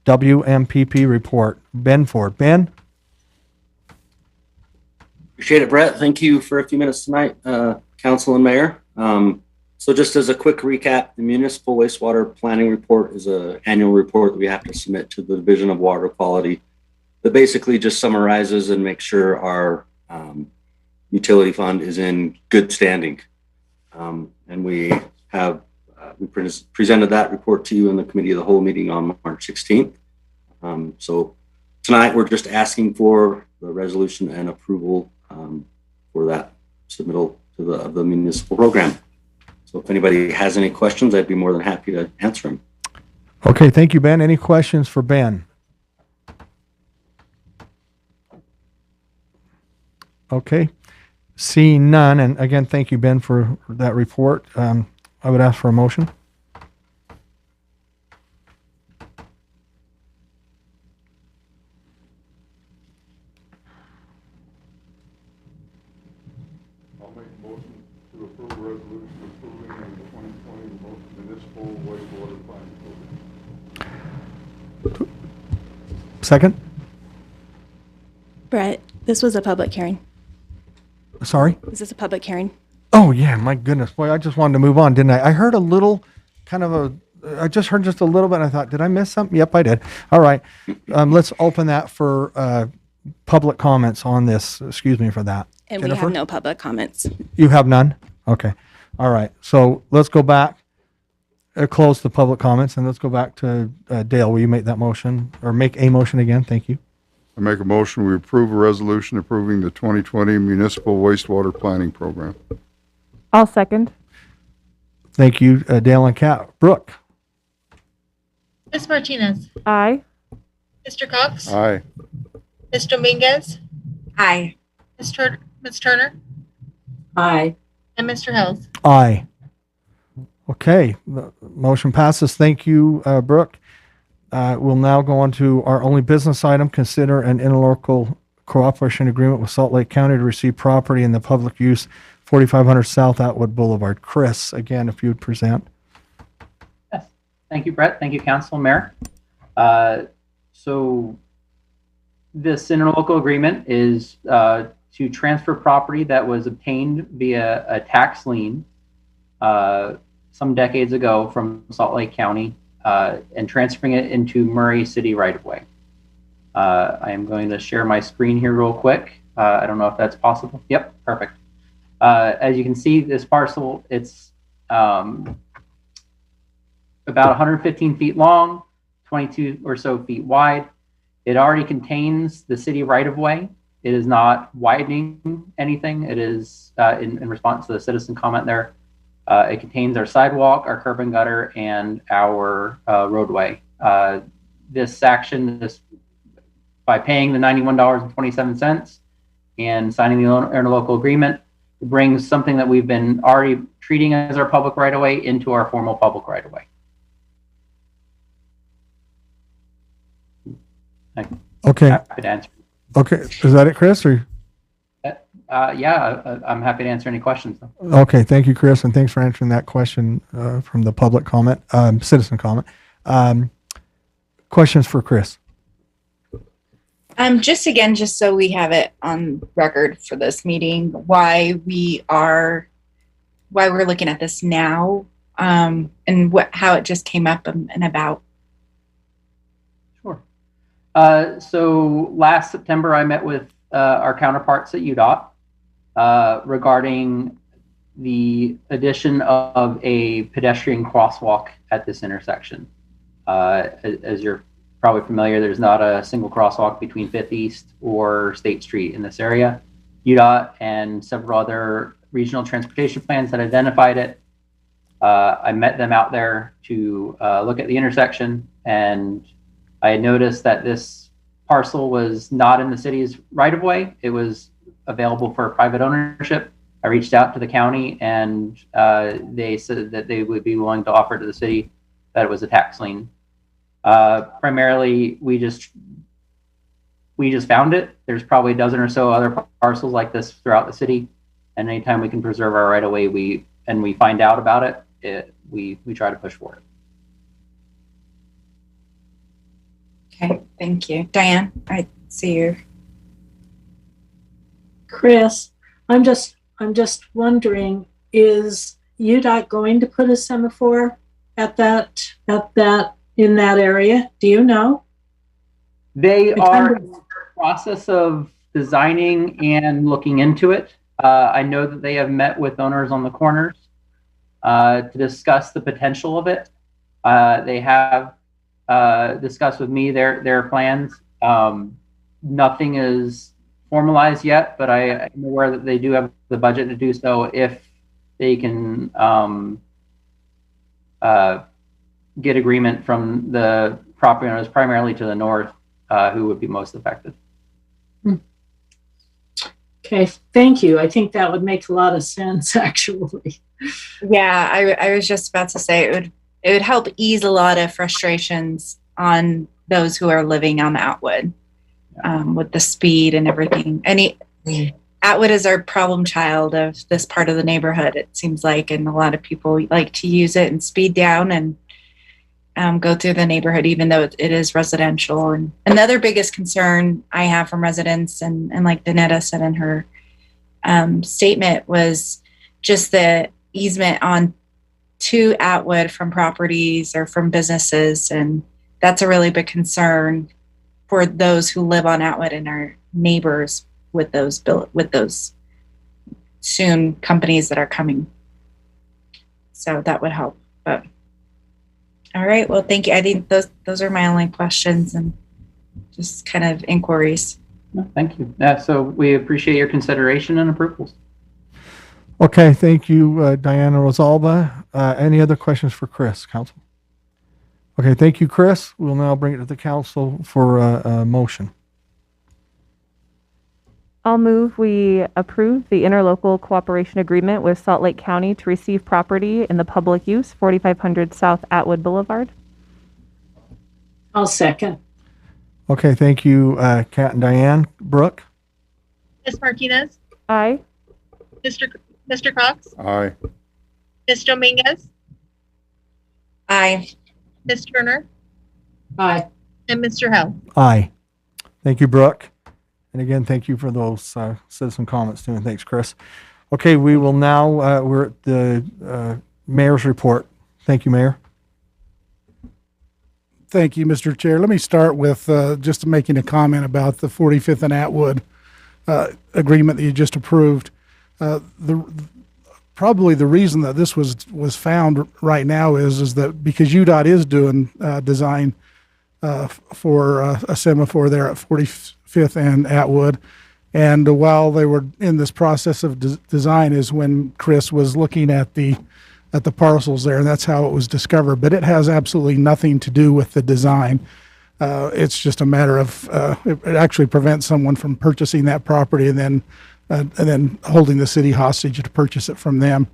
WMPP report. Ben Ford. Ben? Appreciate it, Brett. Thank you for a few minutes tonight, Council and Mayor. So just as a quick recap, the Municipal Wastewater Planning Report is an annual report that we have to submit to the Division of Water Quality that basically just summarizes and makes sure our utility fund is in good standing. And we have presented that report to you in the Committee of the Whole meeting on March 16th. So tonight we're just asking for the resolution and approval for that submittal to the municipal program. So if anybody has any questions, I'd be more than happy to answer them. Okay, thank you, Ben. Any questions for Ben? Okay, seeing none, and again, thank you, Ben, for that report. I would ask for a motion. I'll make a motion to approve a resolution approving the 2020 municipal wastewater planning program. Second? Brett, this was a public hearing. Sorry? Is this a public hearing? Oh, yeah, my goodness. Boy, I just wanted to move on, didn't I? I heard a little, I just heard just a little bit, and I thought, did I miss something? Yep, I did. All right. Let's open that for public comments on this. Excuse me for that. And Jennifer? we have no public comments. You have none? Okay. All right. So let's go back, close the public comments, and let's go back to Dale. Will you make that motion, or make a motion again? Thank you. I make a motion, we approve a resolution approving the 2020 municipal wastewater planning program. I'll second. Thank you, Dale and Kat. Brooke? Ms. Martinez, Aye. Mr. Cox, Aye. Ms. Dominguez, Aye. Ms. Turner, Aye. and Mr. Helms. Aye. Okay, the motion passes. Thank you, Brooke. We'll now go on to our only business item, consider an interlocal cooperation agreement with Salt Lake County to receive property in the public use 4500 South Atwood Boulevard. Chris, again, if you would present. Yes. Thank you, Brett. Thank you, Council and Mayor. So this interlocal agreement is to transfer property that was obtained via a tax lien some decades ago from Salt Lake County and transferring it into Murray City right-of-way. I am going to share my screen here real quick. I don't know if that's possible. Yep, perfect. As you can see, this parcel, it's about 115 feet long, 22 or so feet wide. It already contains the city right-of-way. It is not widening anything. It is, in response to the citizen comment there, it contains our sidewalk, our curb and gutter, and our roadway. This action, by paying the $91.27 and signing the interlocal agreement, it brings something that we've been already treating as our public right-of-way into our formal public right-of-way. Okay. Happy to answer. Okay. Is that it, Chris? Or? Yeah, I'm happy to answer any questions. Okay. Thank you, Chris. And thanks for answering that question from the public comment, citizen comment. Questions for Chris? Just so we have it on record for this meeting, why we're looking at this now, and how it just came up and about. Sure. So last September, I met with our counterparts at UDOT regarding the addition of a pedestrian crosswalk at this intersection. As you're probably familiar, there's not a single crosswalk between 5th East or State Street in this area. UDOT and several other regional transportation plans had identified it. I met them out there to look at the intersection, and I noticed that this parcel was not in the city's right of way. It was available for private ownership. I reached out to the county, and they said that they would be willing to offer to the city that it was a tax lien. Primarily, we just found it. There's probably a dozen or so other parcels like this throughout the city, and anytime we can preserve our right of way, we find out about it, we try to push for it. Okay, thank you. Diane, I see you. Chris, I'm just wondering, is UDOT going to put a semaphore in that area? Do you know? They are in the process of designing and looking into it. I know that they have met with owners on the corners to discuss the potential of it. They have discussed with me their plans. Nothing is formalized yet, but I am aware that they do have the budget to do so if they can get agreement from the property owners, primarily to the north, who would be most affected. Okay, thank you. I think that would make a lot of sense, actually. Yeah, I was just about to say it would help ease a lot of frustrations on those who are living on Atwood with the speed and everything. Atwood is our problem child of this part of the neighborhood, it seems like, and a lot of people like to use it and speed down and go through the neighborhood, even though it is residential. And another biggest concern I have from residents, and like Danetta said in her statement, was just the easement on to Atwood from properties or from businesses. And that's a really big concern for those who live on Atwood and are neighbors with those soon companies that are coming. So that would help. But all right, well, thank you. I think those are my only questions and just kind of inquiries. No, thank you. So we appreciate your consideration and approvals. Okay, thank you, Diana Rosalba. Any other questions for Chris, council? Okay, thank you, Chris. We'll now bring it to the council for a motion. I'll move we approve the interlocal cooperation agreement with Salt Lake County to receive property in the public use, 4500 South Atwood Boulevard. I'll second. Okay, thank you, Kat and Diane. Brooke? Ms. Martinez, Aye. Mr. Cox, Aye. Ms. Dominguez, Aye. Ms. Turner, Aye. and Mr. Hell. Aye. Thank you, Brooke. And again, thank you for those citizen comments too, and thanks, Chris. Okay, we will now, we're at the mayor's report. Thank you, Mayor. Thank you, Mr. Chair. Let me start with just making a comment about the 45th and Atwood agreement that you just approved. Probably the reason that this was found right now is that because UDOT is doing design for a semaphore there at 45th and Atwood, and while they were in this process of design is when Chris was looking at the parcels there, and that's how it was discovered. But it has absolutely nothing to do with the design. It's just a matter of it actually prevents someone from purchasing that property and then holding the city hostage to purchase it from them.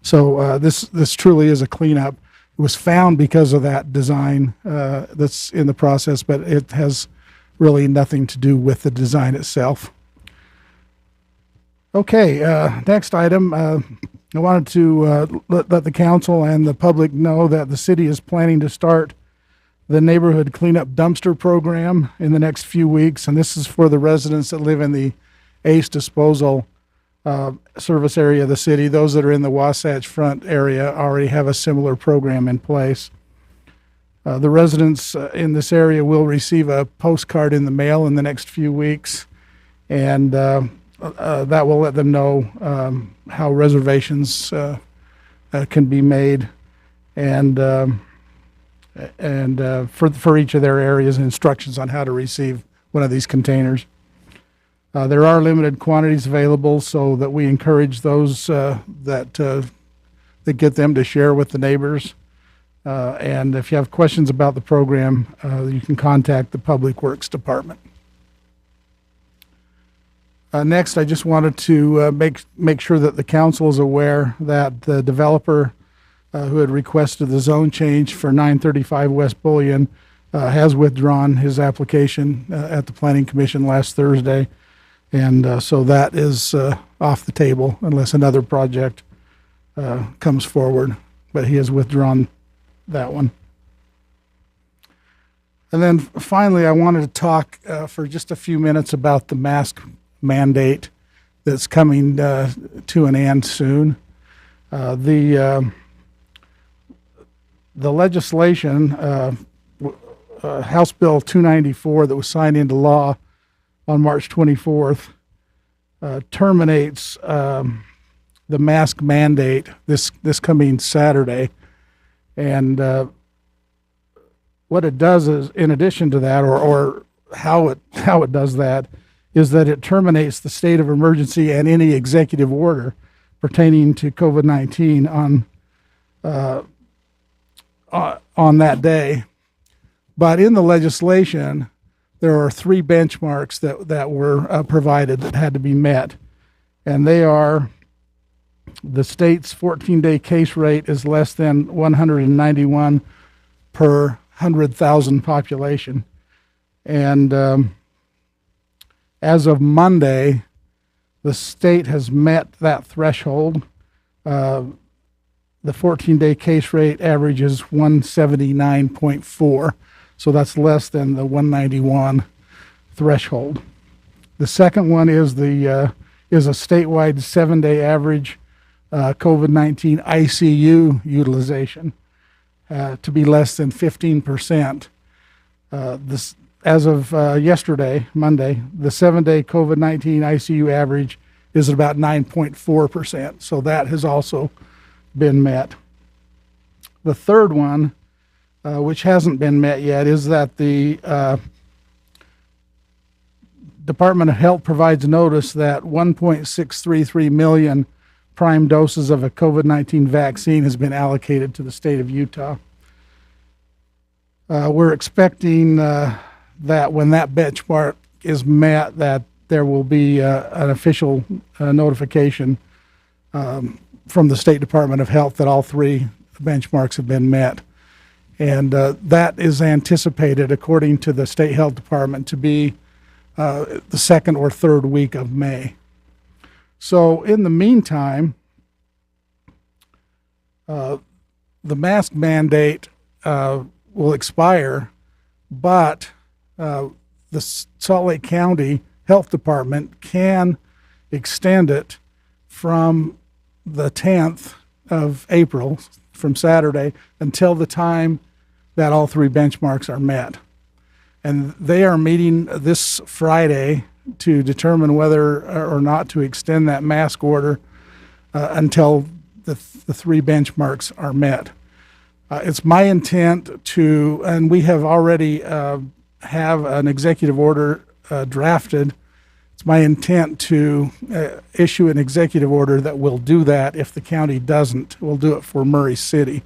So this truly is a cleanup. It was found because of that design that's in the process, but it has really nothing to do with the design itself. Okay, next item. I wanted to let the council and the public know that the city is planning to start the neighborhood cleanup dumpster program in the next few weeks, and this is for the residents that live in the Ace Disposal service area of the city. Those that are in the Wasatch Front area already have a similar program in place. The residents in this area will receive a postcard in the mail in the next few weeks, and that will let them know how reservations can be made, and for each of their areas, and instructions on how to receive one of these containers. There are limited quantities available, so that we encourage those that get them to share with the neighbors. And if you have questions about the program, you can contact the Public Works Department. Next, I just wanted to make sure that the council is aware that the developer who had requested the zone change for 935 West Bullion has withdrawn his application at the Planning Commission last Thursday. And so that is off the table unless another project comes forward. But he has withdrawn that one. And then finally, I wanted to talk for just a few minutes about the mask mandate that's coming to an end soon. The legislation, House Bill 294 that was signed into law on March 24th, terminates the mask mandate this coming Saturday. And what it does is, in addition to that, or how it does that, is that it terminates the state of emergency and any executive order pertaining to COVID-19 on that day. But in the legislation, there are 3 benchmarks that were provided that had to be met. And they are: the state's 14-day case rate is less than 191 per 100,000 population. And as of Monday, the state has met that threshold. The 14-day case rate averages 179.4. So that's less than the 191 threshold. The second one is a statewide 7-day average COVID-19 ICU utilization to be less than 15%. As of yesterday, Monday, the 7-day COVID-19 ICU average is about 9.4%. So that has also been met. The third one, which hasn't been met yet, is that the Department of Health provides notice that 1.633 million prime doses of a COVID-19 vaccine has been allocated to the state of Utah. We're expecting that when that benchmark is met, that there will be an official notification from the State Department of Health that all 3 benchmarks have been met. And that is anticipated, according to the State Health Department, to be the 2nd or 3rd week of May. So in the meantime, the mask mandate will expire, but the Salt Lake County Health Department can extend it from the 10th of April, from Saturday, until the time that all 3 benchmarks are met. And they are meeting this Friday to determine whether or not to extend that mask order until the 3 benchmarks are met. It's my intent to, and we have already have an executive order drafted. It's my intent to issue an executive order that will do that. If the county doesn't, we'll do it for Murray City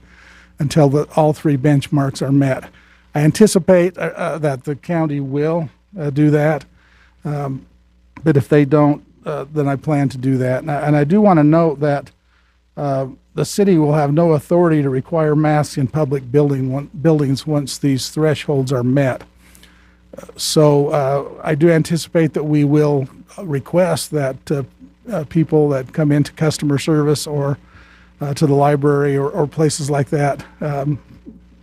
until all 3 benchmarks are met. I anticipate that the county will do that, but if they don't, then I plan to do that. And I do want to note that the city will have no authority to require masks in public buildings once these thresholds are met. So I do anticipate that we will request that people that come into customer service or to the library or places like that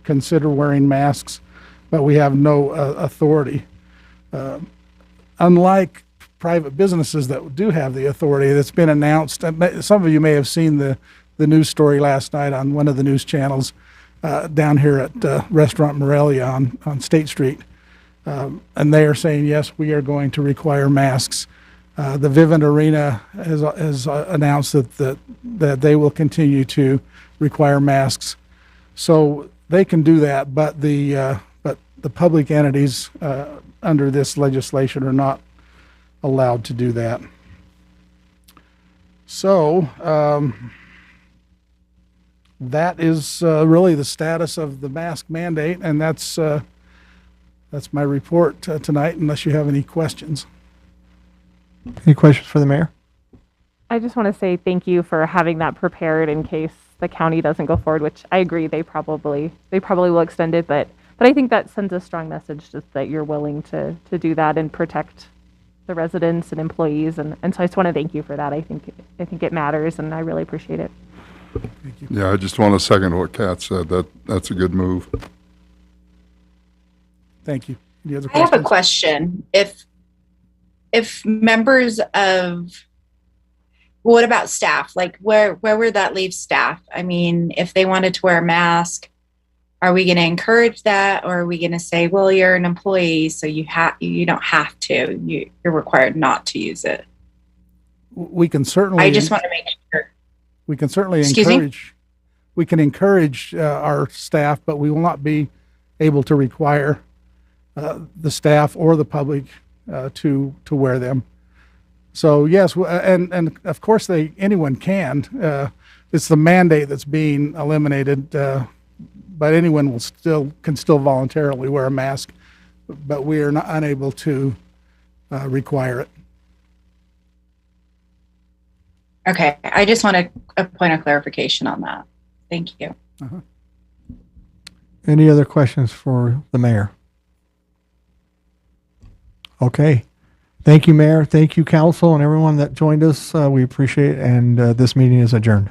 consider wearing masks, but we have no authority. Unlike private businesses that do have the authority, that's been announced. Some of you may have seen the news story last night on one of the news channels down here at Restaurant Morelia on State Street. And they are saying, yes, we are going to require masks. The Vivint Arena has announced that they will continue to require masks. So they can do that, but the public entities under this legislation are not allowed to do that. So that is really the status of the mask mandate, and that's my report tonight, unless you have any questions. Any questions for the mayor? I just want to say thank you for having that prepared in case the county doesn't go forward, which I agree they probably will extend it, but I think that sends a strong message just that you're willing to do that and protect the residents and employees, and so I just want to thank you for that. I think it matters, and I really appreciate it. Thank you. Yeah, I just want to second what Kat said. That's a good move. Thank you. Any other I have a questions? question. If members of, what about staff? Like where would that leave staff? I mean, if they wanted to wear a mask, are we going to encourage that, or are we going to say, well, you're an employee, so you don't have to. You're required not to use it. We can certainly. I just want to make sure. We can certainly Excuse me? encourage. We can encourage our staff, but we will not be able to require the staff or the public to wear them. So yes, and of course anyone can. It's the mandate that's being eliminated, but anyone can still voluntarily wear a mask, but we are unable to require it. Okay, I just want a point of clarification on that. Thank you. Any other questions for the mayor? Okay. Thank you, Mayor. Thank you, council, and everyone that joined us. We appreciate it, and this meeting is adjourned.